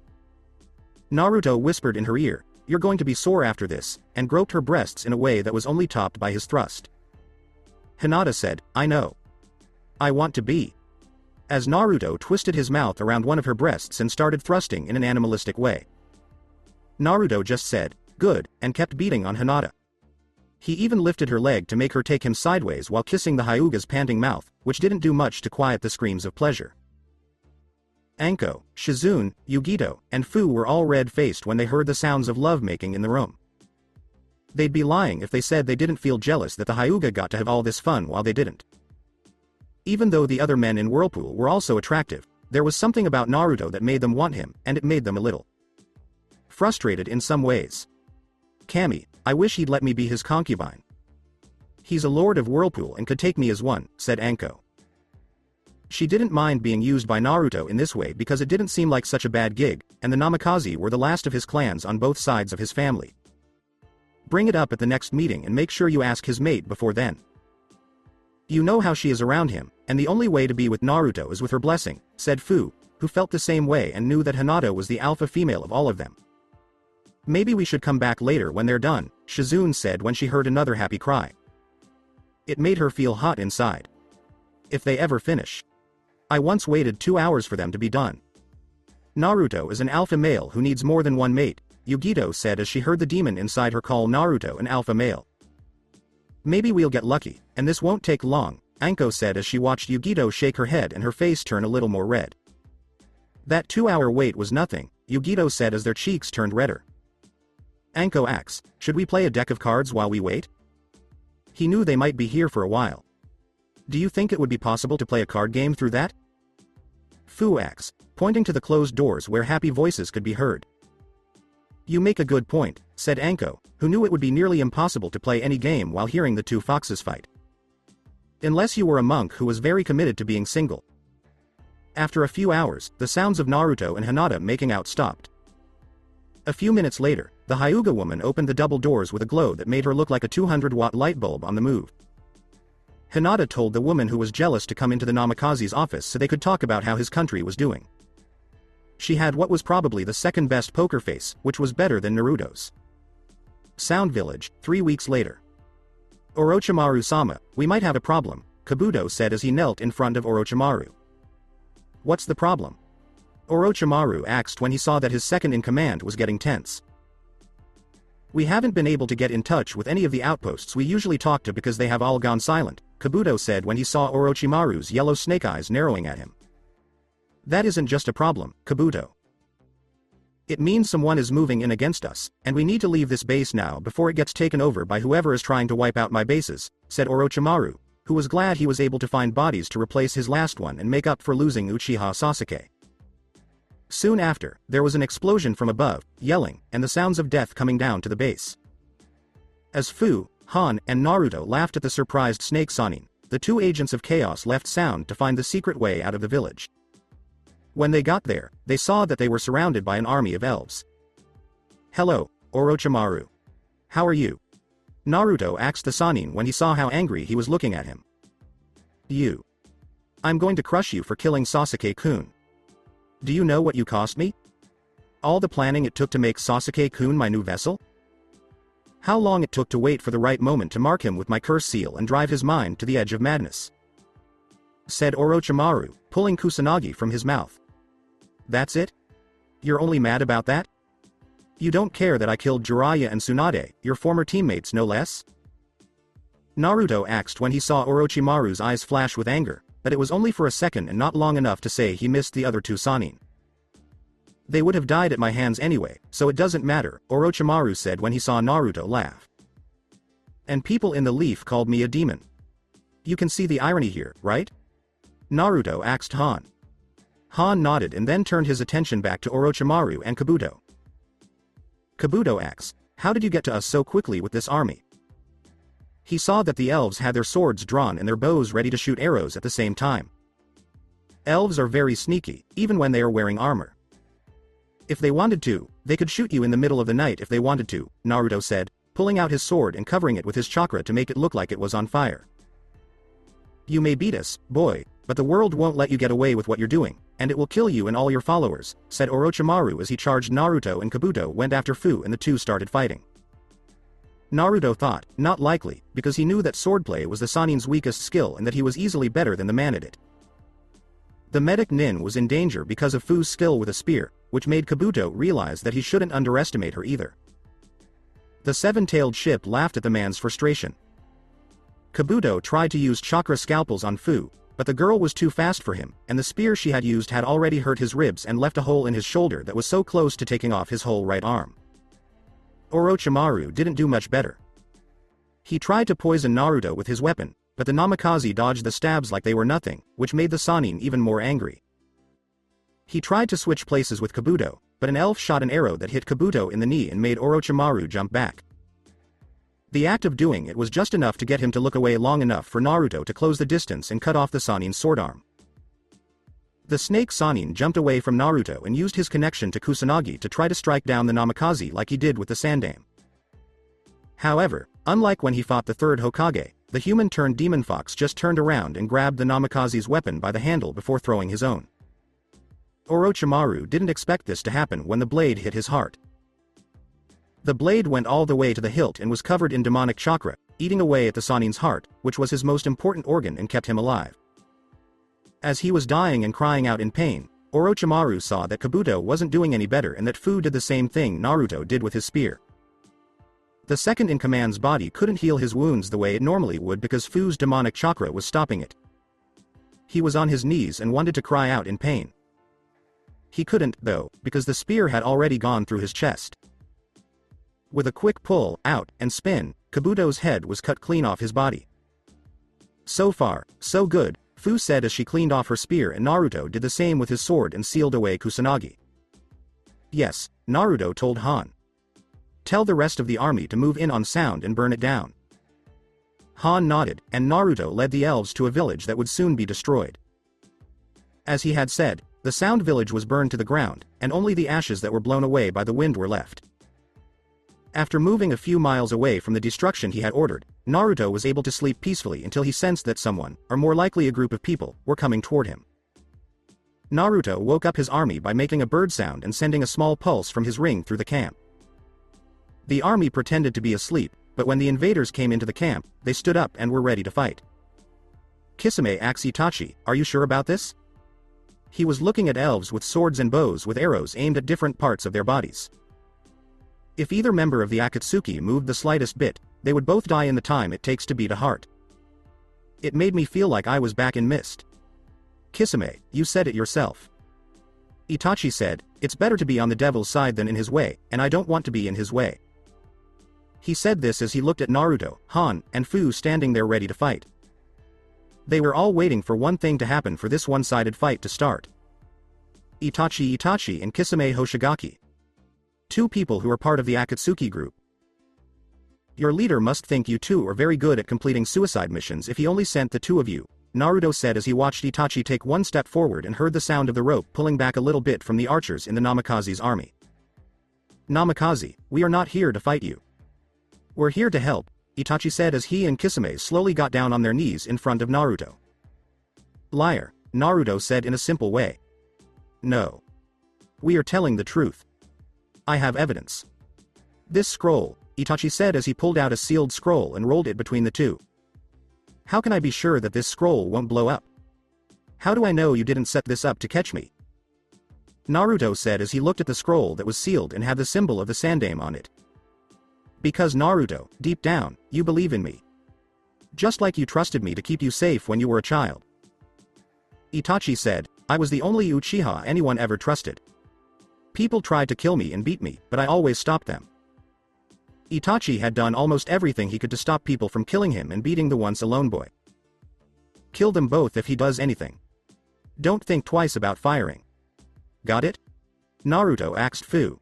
Naruto whispered in her ear, you're going to be sore after this, and groped her breasts in a way that was only topped by his thrust. Hinata said, I know. I want to be. As Naruto twisted his mouth around one of her breasts and started thrusting in an animalistic way. Naruto just said, good, and kept beating on Hinata. He even lifted her leg to make her take him sideways while kissing the Hyuga's panting mouth, which didn't do much to quiet the screams of pleasure. Anko, Shizune, Yugito, and Fu were all red-faced when they heard the sounds of love-making in the room. They'd be lying if they said they didn't feel jealous that the Hyuga got to have all this fun while they didn't. Even though the other men in Whirlpool were also attractive, there was something about Naruto that made them want him, and it made them a little frustrated in some ways. Kami, I wish he'd let me be his concubine. He's a lord of Whirlpool and could take me as one, said Anko. She didn't mind being used by Naruto in this way because it didn't seem like such a bad gig, and the Namikaze were the last of his clans on both sides of his family. Bring it up at the next meeting and make sure you ask his mate before then. You know how she is around him, and the only way to be with Naruto is with her blessing, said Fu, who felt the same way and knew that Hinata was the alpha female of all of them. Maybe we should come back later when they're done, Shizune said when she heard another happy cry. It made her feel hot inside. If they ever finish. I once waited 2 hours for them to be done. Naruto is an alpha male who needs more than one mate, Yugito said as she heard the demon inside her call Naruto an alpha male. Maybe we'll get lucky, and this won't take long, Anko said as she watched Yugito shake her head and her face turn a little more red. That 2-hour wait was nothing, Yugito said as their cheeks turned redder. Anko asks, should we play a deck of cards while we wait? He knew they might be here for a while. Do you think it would be possible to play a card game through that? Fu asks, pointing to the closed doors where happy voices could be heard. You make a good point, said Anko, who knew it would be nearly impossible to play any game while hearing the two foxes fight. Unless you were a monk who was very committed to being single. After a few hours, the sounds of Naruto and Hinata making out stopped. A few minutes later, the Hyuga woman opened the double doors with a glow that made her look like a 200-watt light bulb on the move. Hinata told the woman who was jealous to come into the Namikaze's office so they could talk about how his country was doing. She had what was probably the second best poker face, which was better than Naruto's. Sound Village, 3 weeks later. Orochimaru-sama, we might have a problem, Kabuto said as he knelt in front of Orochimaru. What's the problem? Orochimaru asked when he saw that his second-in-command was getting tense. We haven't been able to get in touch with any of the outposts we usually talk to because they have all gone silent, Kabuto said when he saw Orochimaru's yellow snake eyes narrowing at him. That isn't just a problem, Kabuto. It means someone is moving in against us, and we need to leave this base now before it gets taken over by whoever is trying to wipe out my bases, said Orochimaru, who was glad he was able to find bodies to replace his last one and make up for losing Uchiha Sasuke. Soon after, there was an explosion from above, yelling, and the sounds of death coming down to the base. As Fu, Han, and Naruto laughed at the surprised Snake Sanin, the two agents of chaos left Sound to find the secret way out of the village. When they got there, they saw that they were surrounded by an army of elves. Hello, Orochimaru. How are you? Naruto asked the Sanin when he saw how angry he was looking at him. You. I'm going to crush you for killing Sasuke-kun. Do you know what you cost me? All the planning it took to make Sasuke-kun my new vessel? How long it took to wait for the right moment to mark him with my curse seal and drive his mind to the edge of madness, said Orochimaru, pulling Kusanagi from his mouth. That's it? You're only mad about that? You don't care that I killed Jiraiya and Tsunade, your former teammates no less? Naruto asked when he saw Orochimaru's eyes flash with anger, but it was only for a second and not long enough to say he missed the other two Sanin. They would have died at my hands anyway, so it doesn't matter, Orochimaru said when he saw Naruto laugh. And people in the leaf called me a demon. You can see the irony here, right? Naruto asked Han. Han nodded and then turned his attention back to Orochimaru and Kabuto. Kabuto asked, how did you get to us so quickly with this army? He saw that the elves had their swords drawn and their bows ready to shoot arrows at the same time. Elves are very sneaky, even when they are wearing armor. If they wanted to, they could shoot you in the middle of the night if they wanted to, Naruto said, pulling out his sword and covering it with his chakra to make it look like it was on fire. You may beat us, boy, but the world won't let you get away with what you're doing, and it will kill you and all your followers, said Orochimaru as he charged Naruto and Kabuto went after Fu and the two started fighting. Naruto thought, not likely, because he knew that swordplay was the Sanin's weakest skill and that he was easily better than the man at it. The medic Nin was in danger because of Fu's skill with a spear, which made Kabuto realize that he shouldn't underestimate her either. The seven-tailed ship laughed at the man's frustration. Kabuto tried to use chakra scalpels on Fu, but the girl was too fast for him, and the spear she had used had already hurt his ribs and left a hole in his shoulder that was so close to taking off his whole right arm. Orochimaru didn't do much better. He tried to poison Naruto with his weapon, but the Namikaze dodged the stabs like they were nothing, which made the Sanin even more angry. He tried to switch places with Kabuto, but an elf shot an arrow that hit Kabuto in the knee and made Orochimaru jump back. The act of doing it was just enough to get him to look away long enough for Naruto to close the distance and cut off the Sanin's sword arm. The snake Sanin jumped away from Naruto and used his connection to Kusanagi to try to strike down the Namikaze like he did with the Sandame. However, unlike when he fought the third Hokage, the human-turned-demon fox just turned around and grabbed the Namikaze's weapon by the handle before throwing his own. Orochimaru didn't expect this to happen when the blade hit his heart. The blade went all the way to the hilt and was covered in demonic chakra, eating away at the Sanin's heart, which was his most important organ and kept him alive. As he was dying and crying out in pain, Orochimaru saw that Kabuto wasn't doing any better and that Fu did the same thing Naruto did with his spear. The second-in-command's body couldn't heal his wounds the way it normally would because Fu's demonic chakra was stopping it. He was on his knees and wanted to cry out in pain. He couldn't, though, because the spear had already gone through his chest. With a quick pull, out, and spin, Kabuto's head was cut clean off his body. So far, so good, Fu said as she cleaned off her spear and Naruto did the same with his sword and sealed away Kusanagi. Yes, Naruto told Han. Tell the rest of the army to move in on Sound and burn it down. Han nodded, and Naruto led the elves to a village that would soon be destroyed. As he had said, the Sound village was burned to the ground, and only the ashes that were blown away by the wind were left. After moving a few miles away from the destruction he had ordered, Naruto was able to sleep peacefully until he sensed that someone, or more likely a group of people, were coming toward him. Naruto woke up his army by making a bird sound and sending a small pulse from his ring through the camp. The army pretended to be asleep, but when the invaders came into the camp, they stood up and were ready to fight. Kisame asked Itachi, "Are you sure about this?" He was looking at elves with swords and bows with arrows aimed at different parts of their bodies. If either member of the Akatsuki moved the slightest bit, they would both die in the time it takes to beat a heart. It made me feel like I was back in Mist. Kisame, you said it yourself. Itachi said, "It's better to be on the devil's side than in his way, and I don't want to be in his way." He said this as he looked at Naruto, Han, and Fu standing there ready to fight. They were all waiting for one thing to happen for this one-sided fight to start. Itachi and Kisame Hoshigaki. Two people who are part of the Akatsuki group. Your leader must think you two are very good at completing suicide missions if he only sent the two of you, Naruto said as he watched Itachi take one step forward and heard the sound of the rope pulling back a little bit from the archers in the Namikaze's army. Namikaze, we are not here to fight you. We're here to help, Itachi said as he and Kisame slowly got down on their knees in front of Naruto. Liar, Naruto said in a simple way. No. We are telling the truth. I have evidence. This scroll, Itachi said as he pulled out a sealed scroll and rolled it between the two. How can I be sure that this scroll won't blow up? How do I know you didn't set this up to catch me? Naruto said as he looked at the scroll that was sealed and had the symbol of the Sandaime on it. Because Naruto, deep down, you believe in me. Just like you trusted me to keep you safe when you were a child. Itachi said, I was the only Uchiha anyone ever trusted. People tried to kill me and beat me, but I always stopped them. Itachi had done almost everything he could to stop people from killing him and beating the once alone boy. Kill them both if he does anything. Don't think twice about firing. Got it? Naruto asked Fu.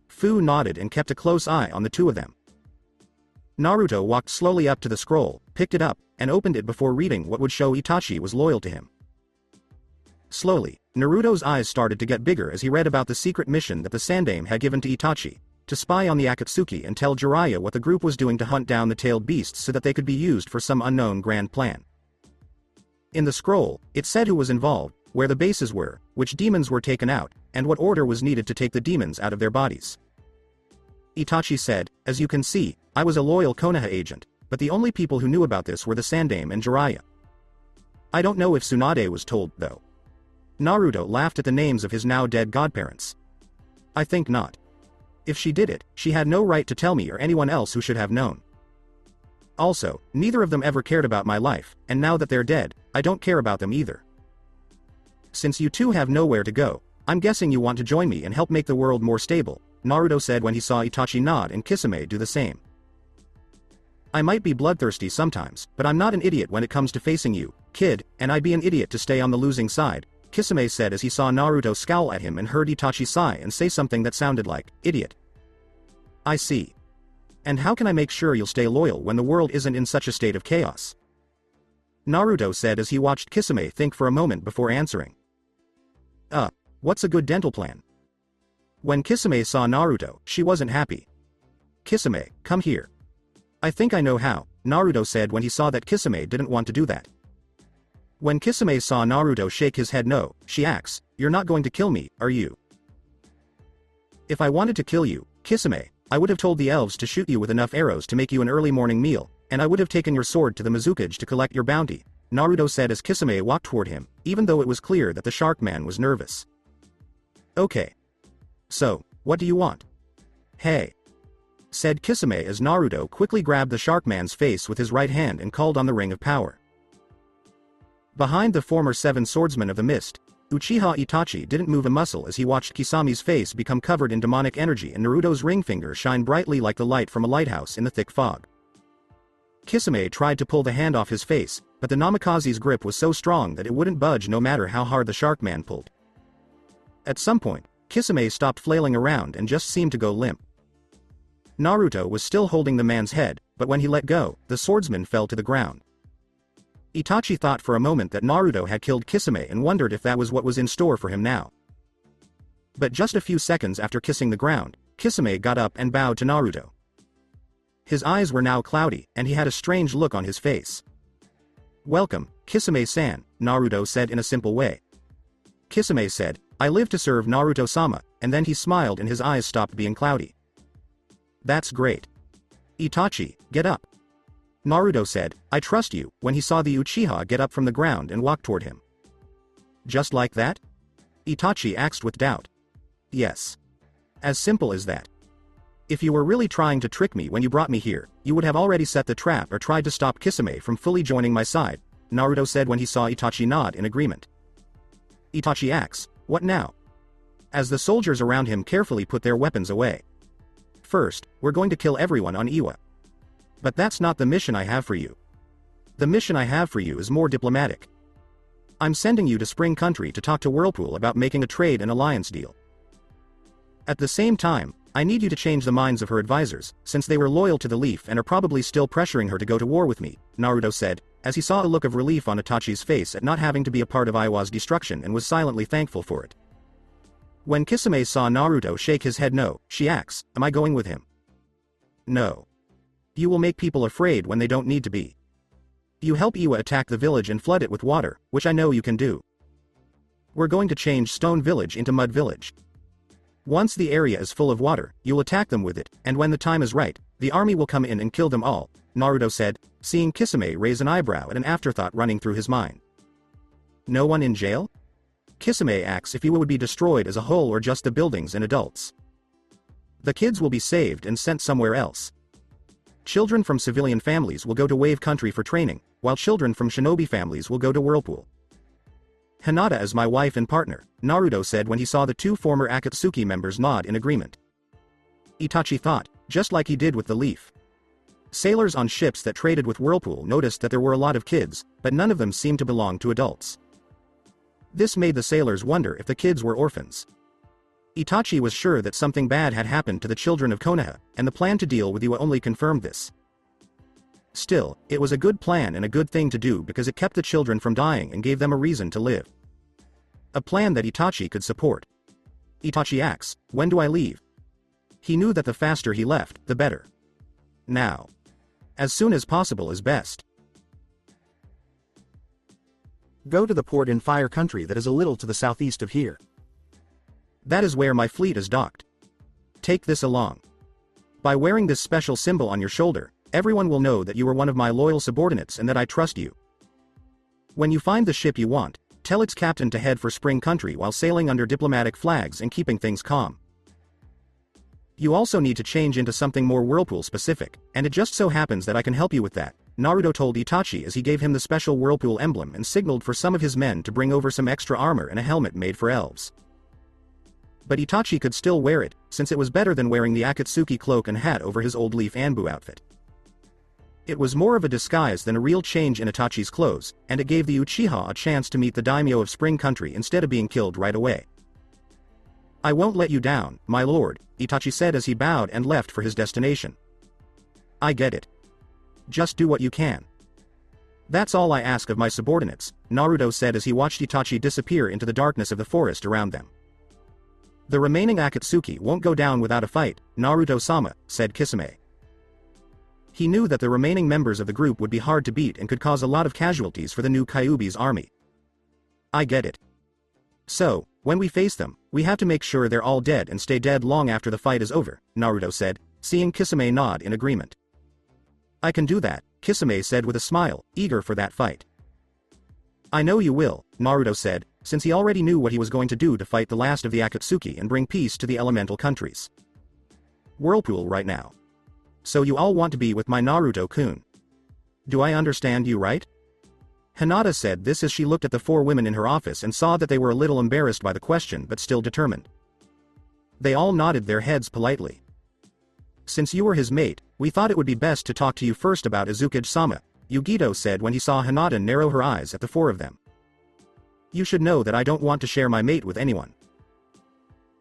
Fu nodded and kept a close eye on the two of them. Naruto walked slowly up to the scroll, picked it up, and opened it before reading what would show Itachi was loyal to him. Slowly, Naruto's eyes started to get bigger as he read about the secret mission that the Sandaime had given to Itachi, to spy on the Akatsuki and tell Jiraiya what the group was doing to hunt down the tailed beasts so that they could be used for some unknown grand plan. In the scroll, it said who was involved, where the bases were, which demons were taken out, and what order was needed to take the demons out of their bodies. Itachi said, as you can see, I was a loyal Konoha agent, but the only people who knew about this were the Sandaime and Jiraiya. I don't know if Tsunade was told, though. Naruto laughed at the names of his now dead godparents. I think not. If she did it, she had no right to tell me or anyone else who should have known. Also, neither of them ever cared about my life, and now that they're dead, I don't care about them either. Since you two have nowhere to go, I'm guessing you want to join me and help make the world more stable, Naruto said when he saw Itachi nod and Kisame do the same. I might be bloodthirsty sometimes, but I'm not an idiot when it comes to facing you, kid, and I'd be an idiot to stay on the losing side, Kisame said as he saw Naruto scowl at him and heard Itachi sigh and say something that sounded like, idiot. I see. And how can I make sure you'll stay loyal when the world isn't in such a state of chaos? Naruto said as he watched Kisame think for a moment before answering. What's a good dental plan? When Kisame saw Naruto, she wasn't happy. Kisame, come here. I think I know how, Naruto said when he saw that Kisame didn't want to do that. When Kisame saw Naruto shake his head no, she asks, you're not going to kill me, are you? If I wanted to kill you, Kisame, I would have told the elves to shoot you with enough arrows to make you an early morning meal, and I would have taken your sword to the Mizukage to collect your bounty, Naruto said as Kisame walked toward him, even though it was clear that the shark man was nervous. Okay. So, what do you want? Hey. Said Kisame as Naruto quickly grabbed the shark man's face with his right hand and called on the ring of power. Behind the former seven swordsmen of the mist, Uchiha Itachi didn't move a muscle as he watched Kisame's face become covered in demonic energy and Naruto's ring finger shine brightly like the light from a lighthouse in the thick fog. Kisame tried to pull the hand off his face, but the Namikaze's grip was so strong that it wouldn't budge no matter how hard the shark man pulled. At some point, Kisame stopped flailing around and just seemed to go limp. Naruto was still holding the man's head, but when he let go, the swordsman fell to the ground. Itachi thought for a moment that Naruto had killed Kisame and wondered if that was what was in store for him now. But just a few seconds after kissing the ground, Kisame got up and bowed to Naruto. His eyes were now cloudy, and he had a strange look on his face. "Welcome, Kisame-san," Naruto said in a simple way. Kisame said, "I live to serve Naruto-sama," and then he smiled and his eyes stopped being cloudy. "That's great. Itachi, get up." Naruto said, "I trust you," when he saw the Uchiha get up from the ground and walk toward him. "Just like that?" Itachi asked with doubt. "Yes. As simple as that. If you were really trying to trick me when you brought me here, you would have already set the trap or tried to stop Kisame from fully joining my side," Naruto said when he saw Itachi nod in agreement. Itachi asks, "What now?" as the soldiers around him carefully put their weapons away. "First, we're going to kill everyone on Iwa. But that's not the mission I have for you. The mission I have for you is more diplomatic. I'm sending you to Spring Country to talk to Whirlpool about making a trade and alliance deal. At the same time, I need you to change the minds of her advisors, since they were loyal to the Leaf and are probably still pressuring her to go to war with me," Naruto said, as he saw a look of relief on Itachi's face at not having to be a part of Iwa's destruction and was silently thankful for it. When Kisame saw Naruto shake his head no, she asks, "Am I going with him?" "No. You will make people afraid when they don't need to be. You help Iwa attack the village and flood it with water, which I know you can do. We're going to change Stone Village into Mud Village. Once the area is full of water, you'll attack them with it, and when the time is right, the army will come in and kill them all," Naruto said, seeing Kisame raise an eyebrow at an afterthought running through his mind. "No one in jail?" Kisame asks if Iwa would be destroyed as a whole or just the buildings and adults. "The kids will be saved and sent somewhere else. Children from civilian families will go to Wave Country for training, while children from shinobi families will go to Whirlpool. Hinata is my wife and partner," Naruto said when he saw the two former Akatsuki members nod in agreement. Itachi thought, just like he did with the Leaf. Sailors on ships that traded with Whirlpool noticed that there were a lot of kids, but none of them seemed to belong to adults. This made the sailors wonder if the kids were orphans. Itachi was sure that something bad had happened to the children of Konoha, and the plan to deal with Iwa only confirmed this. Still, it was a good plan and a good thing to do because it kept the children from dying and gave them a reason to live. A plan that Itachi could support. Itachi asks, "When do I leave?" He knew that the faster he left, the better. Now. As soon as possible is best. Go to the port in Fire Country that is a little to the southeast of here. That is where my fleet is docked. Take this along. By wearing this special symbol on your shoulder, everyone will know that you are one of my loyal subordinates and that I trust you. When you find the ship you want, tell its captain to head for Spring Country while sailing under diplomatic flags and keeping things calm. You also need to change into something more Whirlpool specific, and it just so happens that I can help you with that," Naruto told Itachi as he gave him the special Whirlpool emblem and signaled for some of his men to bring over some extra armor and a helmet made for elves. But Itachi could still wear it, since it was better than wearing the Akatsuki cloak and hat over his old Leaf Anbu outfit. It was more of a disguise than a real change in Itachi's clothes, and it gave the Uchiha a chance to meet the daimyo of Spring Country instead of being killed right away. "I won't let you down, my lord," Itachi said as he bowed and left for his destination. "I get it. Just do what you can. That's all I ask of my subordinates," Naruto said as he watched Itachi disappear into the darkness of the forest around them. "The remaining Akatsuki won't go down without a fight, Naruto-sama," said Kisame. He knew that the remaining members of the group would be hard to beat and could cause a lot of casualties for the new Kyuubi's army. "I get it. So, when we face them, we have to make sure they're all dead and stay dead long after the fight is over," Naruto said, seeing Kisame nod in agreement. "I can do that," Kisame said with a smile, eager for that fight. "I know you will," Naruto said, since he already knew what he was going to do to fight the last of the Akatsuki and bring peace to the elemental countries. Whirlpool right now. So you all want to be with my Naruto-kun. Do I understand you right? Hinata said this as she looked at the four women in her office and saw that they were a little embarrassed by the question but still determined. They all nodded their heads politely. Since you were his mate, we thought it would be best to talk to you first about Izukage-sama, Yugito said when he saw Hinata narrow her eyes at the four of them. You should know that I don't want to share my mate with anyone.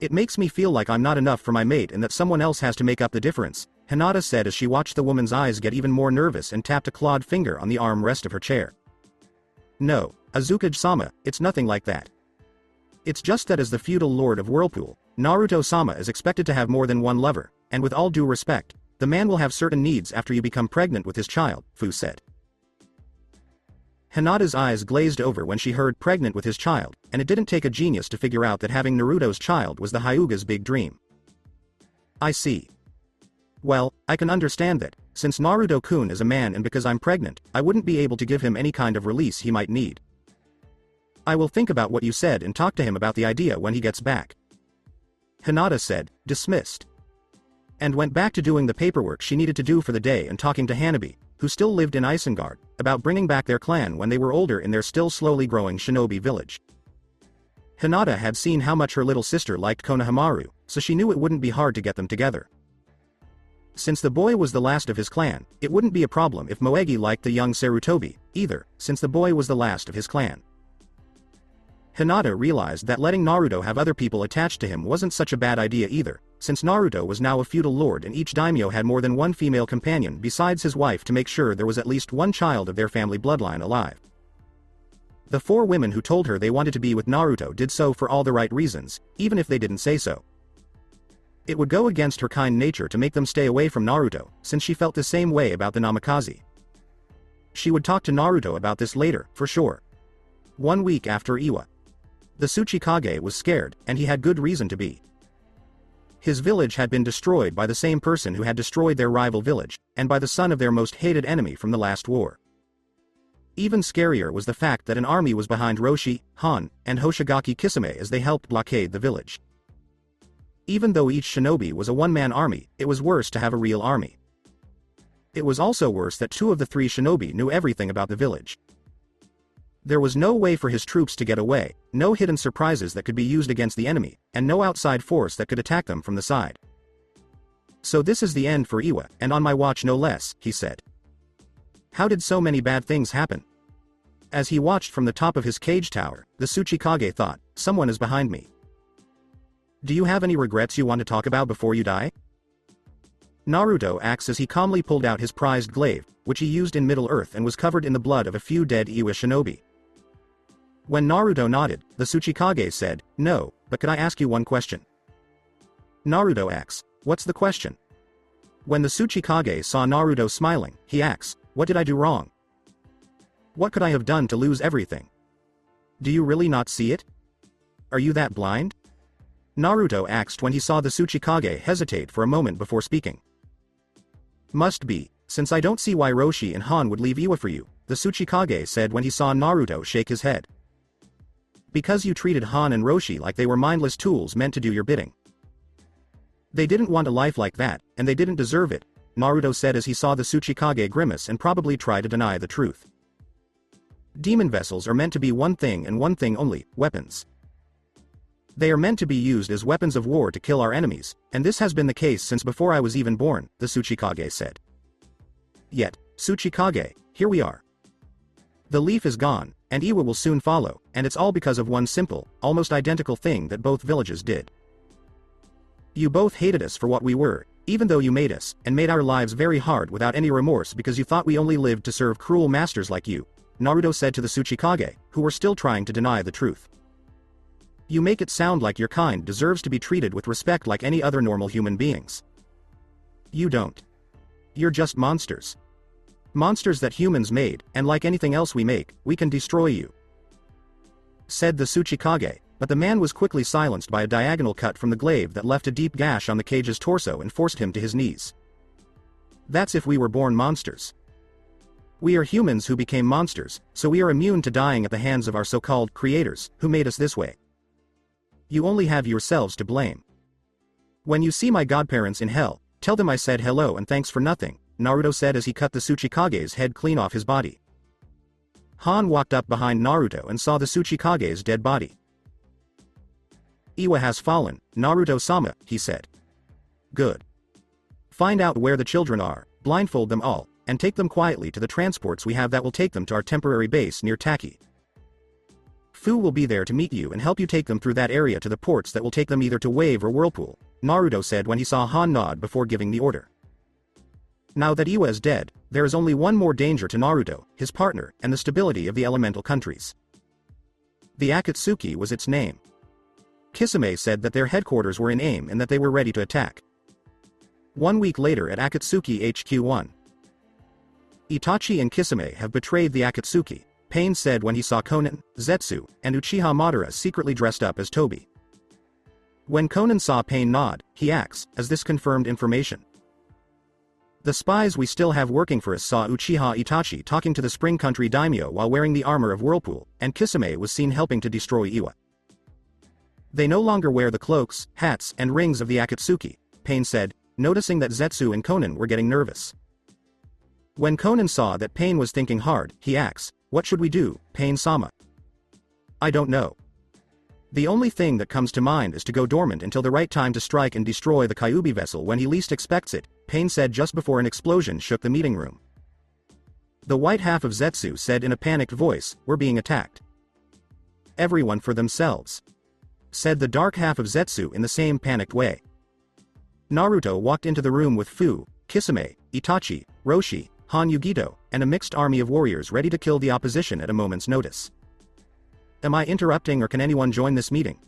It makes me feel like I'm not enough for my mate and that someone else has to make up the difference, Hinata said as she watched the woman's eyes get even more nervous and tapped a clawed finger on the armrest of her chair. No, Izukage-sama, it's nothing like that. It's just that as the feudal lord of Whirlpool, Naruto-sama is expected to have more than one lover, and with all due respect, the man will have certain needs after you become pregnant with his child, Fu said. Hinata's eyes glazed over when she heard pregnant with his child, and it didn't take a genius to figure out that having Naruto's child was the Hyuga's big dream. I see. Well, I can understand that, since Naruto-kun is a man and because I'm pregnant, I wouldn't be able to give him any kind of release he might need. I will think about what you said and talk to him about the idea when he gets back. Hinata said, dismissed. And went back to doing the paperwork she needed to do for the day and talking to Hanabi, who still lived in Isengard, about bringing back their clan when they were older in their still slowly growing shinobi village. Hinata had seen how much her little sister liked Konohamaru, so she knew it wouldn't be hard to get them together. Since the boy was the last of his clan, it wouldn't be a problem if Moegi liked the young Sarutobi, either, since the boy was the last of his clan. Hinata realized that letting Naruto have other people attached to him wasn't such a bad idea either, since Naruto was now a feudal lord and each daimyo had more than one female companion besides his wife to make sure there was at least one child of their family bloodline alive. The 4 women who told her they wanted to be with Naruto did so for all the right reasons, even if they didn't say so. It would go against her kind nature to make them stay away from Naruto, since she felt the same way about the Namikaze. She would talk to Naruto about this later, for sure. 1 week after Iwa. The Tsuchikage was scared, and he had good reason to be. His village had been destroyed by the same person who had destroyed their rival village, and by the son of their most hated enemy from the last war. Even scarier was the fact that an army was behind Roshi, Han, and Hoshigaki Kisame as they helped blockade the village. Even though each shinobi was a one-man army, it was worse to have a real army. It was also worse that 2 of the 3 shinobi knew everything about the village. There was no way for his troops to get away, no hidden surprises that could be used against the enemy, and no outside force that could attack them from the side. So this is the end for Iwa, and on my watch no less, he said. How did so many bad things happen? As he watched from the top of his cage tower, the Tsuchikage thought, someone is behind me. Do you have any regrets you want to talk about before you die? Naruto asked as he calmly pulled out his prized glaive, which he used in Middle-earth and was covered in the blood of a few dead Iwa shinobi. When Naruto nodded, the Tsuchikage said, no, but could I ask you one question? Naruto asks, what's the question? When the Tsuchikage saw Naruto smiling, he asks, what did I do wrong? What could I have done to lose everything? Do you really not see it? Are you that blind? Naruto asked when he saw the Tsuchikage hesitate for a moment before speaking. Must be, since I don't see why Roshi and Han would leave Iwa for you, the Tsuchikage said when he saw Naruto shake his head. Because you treated Han and Roshi like they were mindless tools meant to do your bidding. They didn't want a life like that, and they didn't deserve it, Naruto said as he saw the Tsuchikage grimace and probably try to deny the truth. Demon vessels are meant to be one thing and one thing only, weapons. They are meant to be used as weapons of war to kill our enemies, and this has been the case since before I was even born, the Tsuchikage said. Yet, Tsuchikage, here we are. The leaf is gone, and Iwa will soon follow, and it's all because of one simple, almost identical thing that both villages did. You both hated us for what we were, even though you made us, and made our lives very hard without any remorse because you thought we only lived to serve cruel masters like you, Naruto said to the Tsuchikage, who were still trying to deny the truth. You make it sound like your kind deserves to be treated with respect like any other normal human beings. You don't. You're just monsters. Monsters that humans made, and like anything else we make, we can destroy you. Said the Tsuchikage, but the man was quickly silenced by a diagonal cut from the glaive that left a deep gash on the cage's torso and forced him to his knees. That's if we were born monsters. We are humans who became monsters, so we are immune to dying at the hands of our so-called creators, who made us this way. You only have yourselves to blame. When you see my godparents in hell, tell them I said hello and thanks for nothing, Naruto said as he cut the Tsuchikage's head clean off his body. Han walked up behind Naruto and saw the Tsuchikage's dead body. Iwa has fallen, Naruto-sama, he said. Good. Find out where the children are, blindfold them all, and take them quietly to the transports we have that will take them to our temporary base near Taki. Fu will be there to meet you and help you take them through that area to the ports that will take them either to Wave or Whirlpool, Naruto said when he saw Han nod before giving the order. Now that Iwa is dead, there is only one more danger to Naruto, his partner, and the stability of the elemental countries. The Akatsuki was its name. Kisame said that their headquarters were in aim and that they were ready to attack. 1 week later at Akatsuki HQ1. Itachi and Kisame have betrayed the Akatsuki, Pain said when he saw Konan, Zetsu, and Uchiha Madara secretly dressed up as Tobi. When Konan saw Pain nod, he asks, "Is this confirmed information?" The spies we still have working for us saw Uchiha Itachi talking to the Spring Country daimyo while wearing the armor of Whirlpool, and Kisame was seen helping to destroy Iwa. They no longer wear the cloaks, hats, and rings of the Akatsuki, Pain said, noticing that Zetsu and Konan were getting nervous. When Konan saw that Pain was thinking hard, he asks, "What should we do, Pain-sama?" "I don't know. The only thing that comes to mind is to go dormant until the right time to strike and destroy the Kyuubi vessel when he least expects it," Pain said just before an explosion shook the meeting room. The white half of Zetsu said in a panicked voice, "We're being attacked." "Everyone for themselves," said the dark half of Zetsu in the same panicked way. Naruto walked into the room with Fu, Kisame, Itachi, Roshi, Han Yugito, and a mixed army of warriors ready to kill the opposition at a moment's notice. "Am I interrupting or can anyone join this meeting?"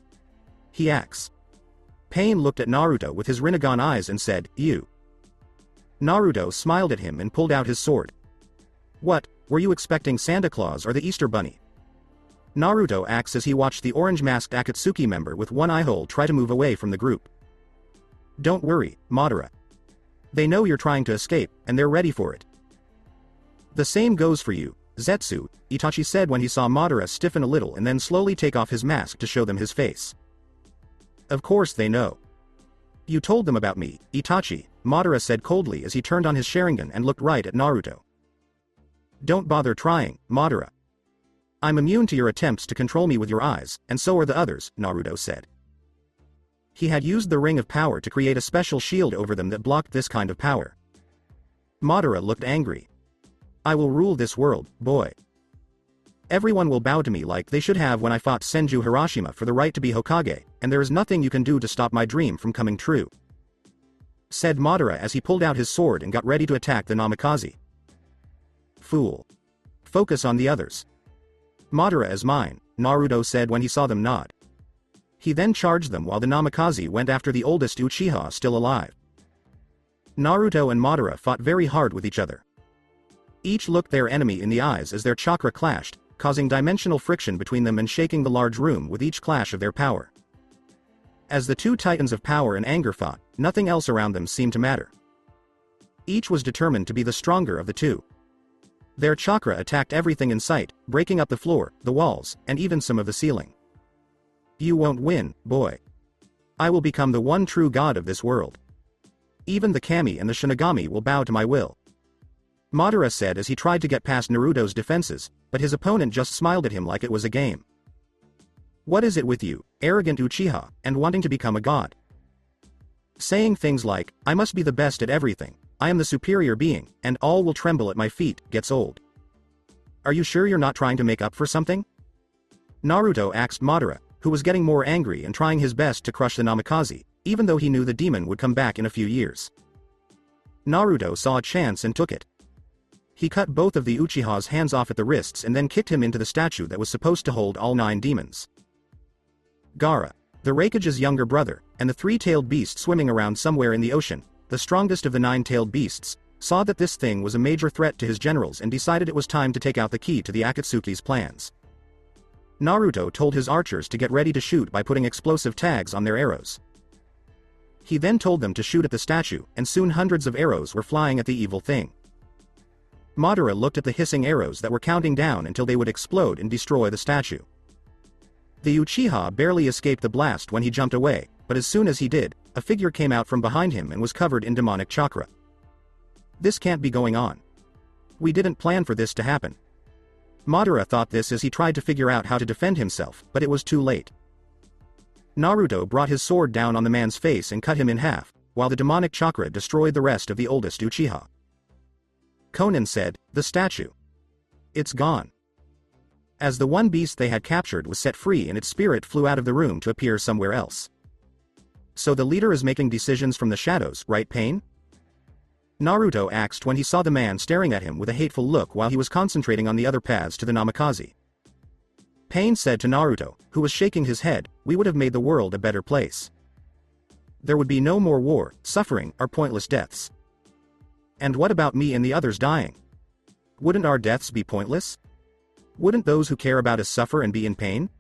he asks. Pain looked at Naruto with his Rinnegan eyes and said, "You." Naruto smiled at him and pulled out his sword. "What, were you expecting Santa Claus or the Easter Bunny?" Naruto asks as he watched the orange-masked Akatsuki member with one eye hole try to move away from the group. "Don't worry, Madara. They know you're trying to escape, and they're ready for it." "The same goes for you, Zetsu," Itachi said when he saw Madara stiffen a little and then slowly take off his mask to show them his face. "Of course they know. You told them about me, Itachi," Madara said coldly as he turned on his Sharingan and looked right at Naruto. "Don't bother trying, Madara. I'm immune to your attempts to control me with your eyes, and so are the others," Naruto said. He had used the Ring of Power to create a special shield over them that blocked this kind of power. Madara looked angry. "I will rule this world, boy. Everyone will bow to me like they should have when I fought Senju Hiroshima for the right to be Hokage, and there is nothing you can do to stop my dream from coming true," said Madara as he pulled out his sword and got ready to attack the Namikaze. "Fool. Focus on the others. Madara is mine," Naruto said when he saw them nod. He then charged them while the Namikaze went after the oldest Uchiha still alive. Naruto and Madara fought very hard with each other. Each looked their enemy in the eyes as their chakra clashed, causing dimensional friction between them and shaking the large room with each clash of their power. As the two titans of power and anger fought, nothing else around them seemed to matter. Each was determined to be the stronger of the two. Their chakra attacked everything in sight, breaking up the floor, the walls, and even some of the ceiling. "You won't win, boy. I will become the one true god of this world. Even the Kami and the Shinigami will bow to my will," Madara said as he tried to get past Naruto's defenses, but his opponent just smiled at him like it was a game. "What is it with you, arrogant Uchiha, and wanting to become a god? Saying things like, 'I must be the best at everything, I am the superior being, and all will tremble at my feet,' gets old. Are you sure you're not trying to make up for something?" Naruto asked Madara, who was getting more angry and trying his best to crush the Namikaze, even though he knew the demon would come back in a few years. Naruto saw a chance and took it. He cut both of the Uchiha's hands off at the wrists and then kicked him into the statue that was supposed to hold all 9 demons. Gaara, the Raikage's younger brother, and the 3-tailed beast swimming around somewhere in the ocean, the strongest of the 9-tailed beasts, saw that this thing was a major threat to his generals and decided it was time to take out the key to the Akatsuki's plans. Naruto told his archers to get ready to shoot by putting explosive tags on their arrows. He then told them to shoot at the statue, and soon hundreds of arrows were flying at the evil thing. Madara looked at the hissing arrows that were counting down until they would explode and destroy the statue. The Uchiha barely escaped the blast when he jumped away, but as soon as he did, a figure came out from behind him and was covered in demonic chakra. "This can't be going on. We didn't plan for this to happen." Madara thought this as he tried to figure out how to defend himself, but it was too late. Naruto brought his sword down on the man's face and cut him in half, while the demonic chakra destroyed the rest of the oldest Uchiha. Konan said, "The statue. It's gone." As the one beast they had captured was set free and its spirit flew out of the room to appear somewhere else. "So the leader is making decisions from the shadows, right, Pain?" Naruto asked when he saw the man staring at him with a hateful look while he was concentrating on the other paths to the Namikaze. Pain said to Naruto, who was shaking his head, "We would have made the world a better place." There would be no more war, suffering, or pointless deaths. And what about me and the others dying? Wouldn't our deaths be pointless? Wouldn't those who care about us suffer and be in pain?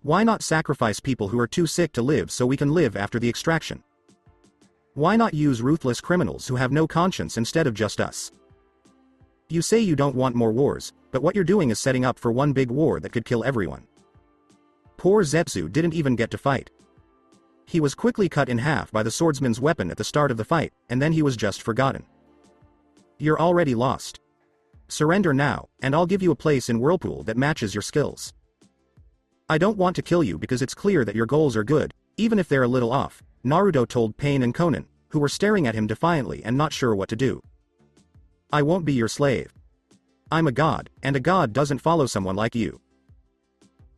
Why not sacrifice people who are too sick to live so we can live after the extraction? Why not use ruthless criminals who have no conscience instead of just us? You say you don't want more wars, but what you're doing is setting up for one big war that could kill everyone. Poor Zetsu didn't even get to fight. He was quickly cut in half by the swordsman's weapon at the start of the fight, and then he was just forgotten. You're already lost. Surrender now, and I'll give you a place in Whirlpool that matches your skills. I don't want to kill you because it's clear that your goals are good, even if they're a little off, Naruto told Pain and Konan, who were staring at him defiantly and not sure what to do. I won't be your slave. I'm a god, and a god doesn't follow someone like you.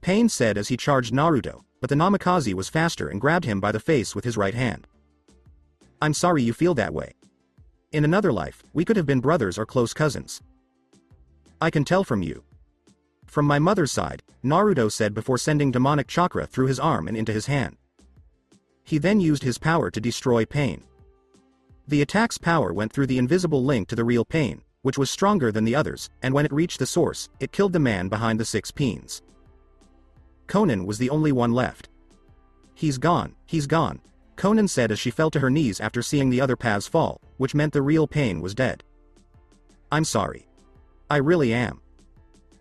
Pain said as he charged Naruto, but the Namikaze was faster and grabbed him by the face with his right hand. I'm sorry you feel that way. In another life, we could have been brothers or close cousins. I can tell from you. From my mother's side, Naruto said before sending demonic chakra through his arm and into his hand. He then used his power to destroy Pain. The attack's power went through the invisible link to the real Pain, which was stronger than the others, and when it reached the source, it killed the man behind the 6 peens. Konan was the only one left. He's gone, Konan said as she fell to her knees after seeing the other paths fall, which meant the real Pain was dead. I'm sorry. I really am.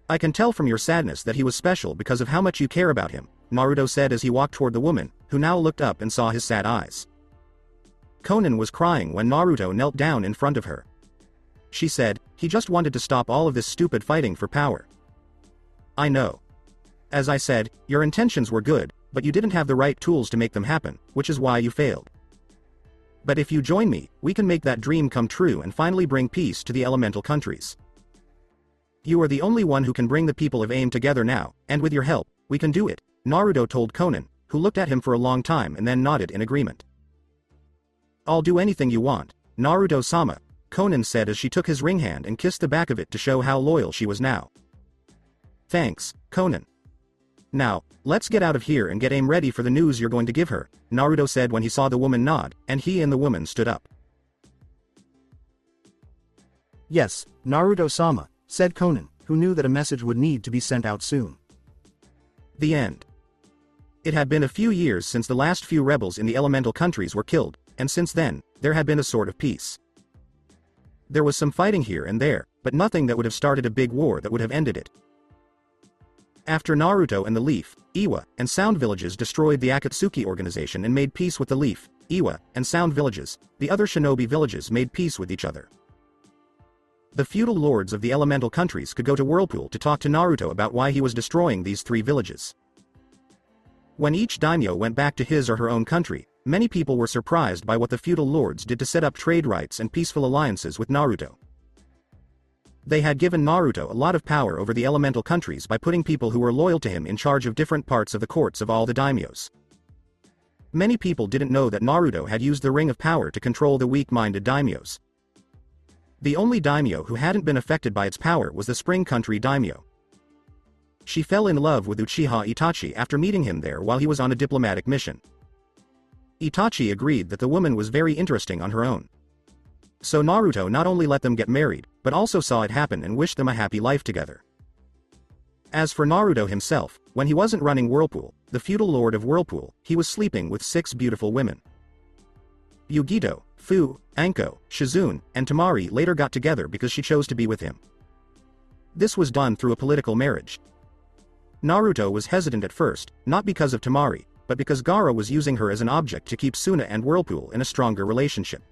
I can tell from your sadness that he was special because of how much you care about him, Naruto said as he walked toward the woman, who now looked up and saw his sad eyes. Konan was crying when Naruto knelt down in front of her. She said, he just wanted to stop all of this stupid fighting for power. I know. As I said, your intentions were good, but you didn't have the right tools to make them happen, which is why you failed. But if you join me, we can make that dream come true and finally bring peace to the elemental countries. You are the only one who can bring the people of AIM together now, and with your help, we can do it, Naruto told Konan, who looked at him for a long time and then nodded in agreement. I'll do anything you want, Naruto-sama, Konan said as she took his ring hand and kissed the back of it to show how loyal she was now. Thanks, Konan. Now, let's get out of here and get AIM ready for the news you're going to give her, Naruto said when he saw the woman nod, and he and the woman stood up. Yes, Naruto-sama, said Konan, who knew that a message would need to be sent out soon. The end. It had been a few years since the last few rebels in the elemental countries were killed, and since then, there had been a sort of peace. There was some fighting here and there, but nothing that would have started a big war that would have ended it. After Naruto and the Leaf, Iwa, and Sound Villages destroyed the Akatsuki organization and made peace with the Leaf, Iwa, and Sound Villages, the other shinobi villages made peace with each other. The feudal lords of the elemental countries could go to Whirlpool to talk to Naruto about why he was destroying these 3 villages. When each daimyo went back to his or her own country, many people were surprised by what the feudal lords did to set up trade rights and peaceful alliances with Naruto. They had given Naruto a lot of power over the elemental countries by putting people who were loyal to him in charge of different parts of the courts of all the daimyos. Many people didn't know that Naruto had used the Ring of Power to control the weak-minded daimyos. The only daimyo who hadn't been affected by its power was the Spring Country daimyo. She fell in love with Uchiha Itachi after meeting him there while he was on a diplomatic mission. Itachi agreed that the woman was very interesting on her own. So Naruto not only let them get married, but also saw it happen and wished them a happy life together. As for Naruto himself, when he wasn't running Whirlpool, the feudal lord of Whirlpool, he was sleeping with 6 beautiful women. Yugito, Fu, Anko, Shizune, and Temari later got together because she chose to be with him. This was done through a political marriage. Naruto was hesitant at first, not because of Temari, but because Gaara was using her as an object to keep Suna and Whirlpool in a stronger relationship.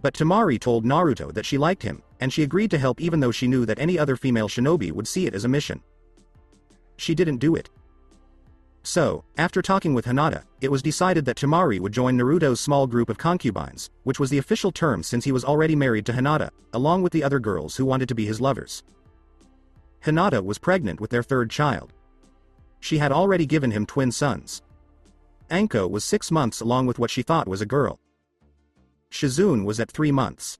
But Temari told Naruto that she liked him, and she agreed to help even though she knew that any other female shinobi would see it as a mission. She didn't do it. So, after talking with Hinata, it was decided that Temari would join Naruto's small group of concubines, which was the official term since he was already married to Hinata, along with the other girls who wanted to be his lovers. Hinata was pregnant with their 3rd child. She had already given him twin sons. Anko was 6 months along with what she thought was a girl. Shizune was at 3 months.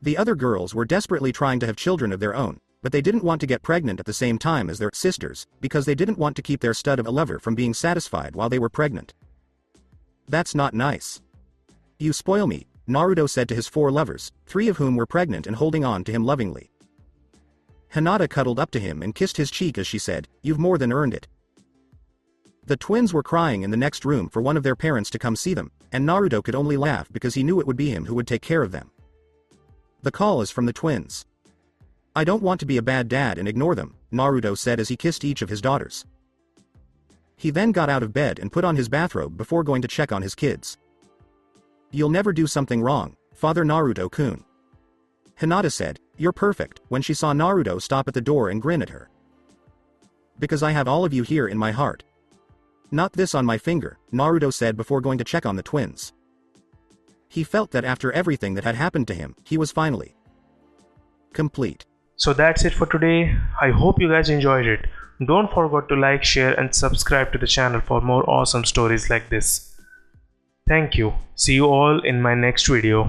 The other girls were desperately trying to have children of their own, but they didn't want to get pregnant at the same time as their sisters, because they didn't want to keep their stud of a lover from being satisfied while they were pregnant. That's not nice. You spoil me, Naruto said to his 4 lovers, 3 of whom were pregnant and holding on to him lovingly. Hinata cuddled up to him and kissed his cheek as she said, "You've more than earned it." The twins were crying in the next room for one of their parents to come see them, and Naruto could only laugh because he knew it would be him who would take care of them. The call is from the twins. "I don't want to be a bad dad and ignore them," Naruto said as he kissed each of his daughters. He then got out of bed and put on his bathrobe before going to check on his kids. "You'll never do something wrong, Father Naruto-kun." Hinata said, "You're perfect," when she saw Naruto stop at the door and grin at her. "Because I have all of you here in my heart. Not this on my finger," Naruto said before going to check on the twins. He felt that after everything that had happened to him, he was finally complete. So that's it for today. I hope you guys enjoyed it. Don't forget to like, share and subscribe to the channel for more awesome stories like this. Thank you. See you all in my next video.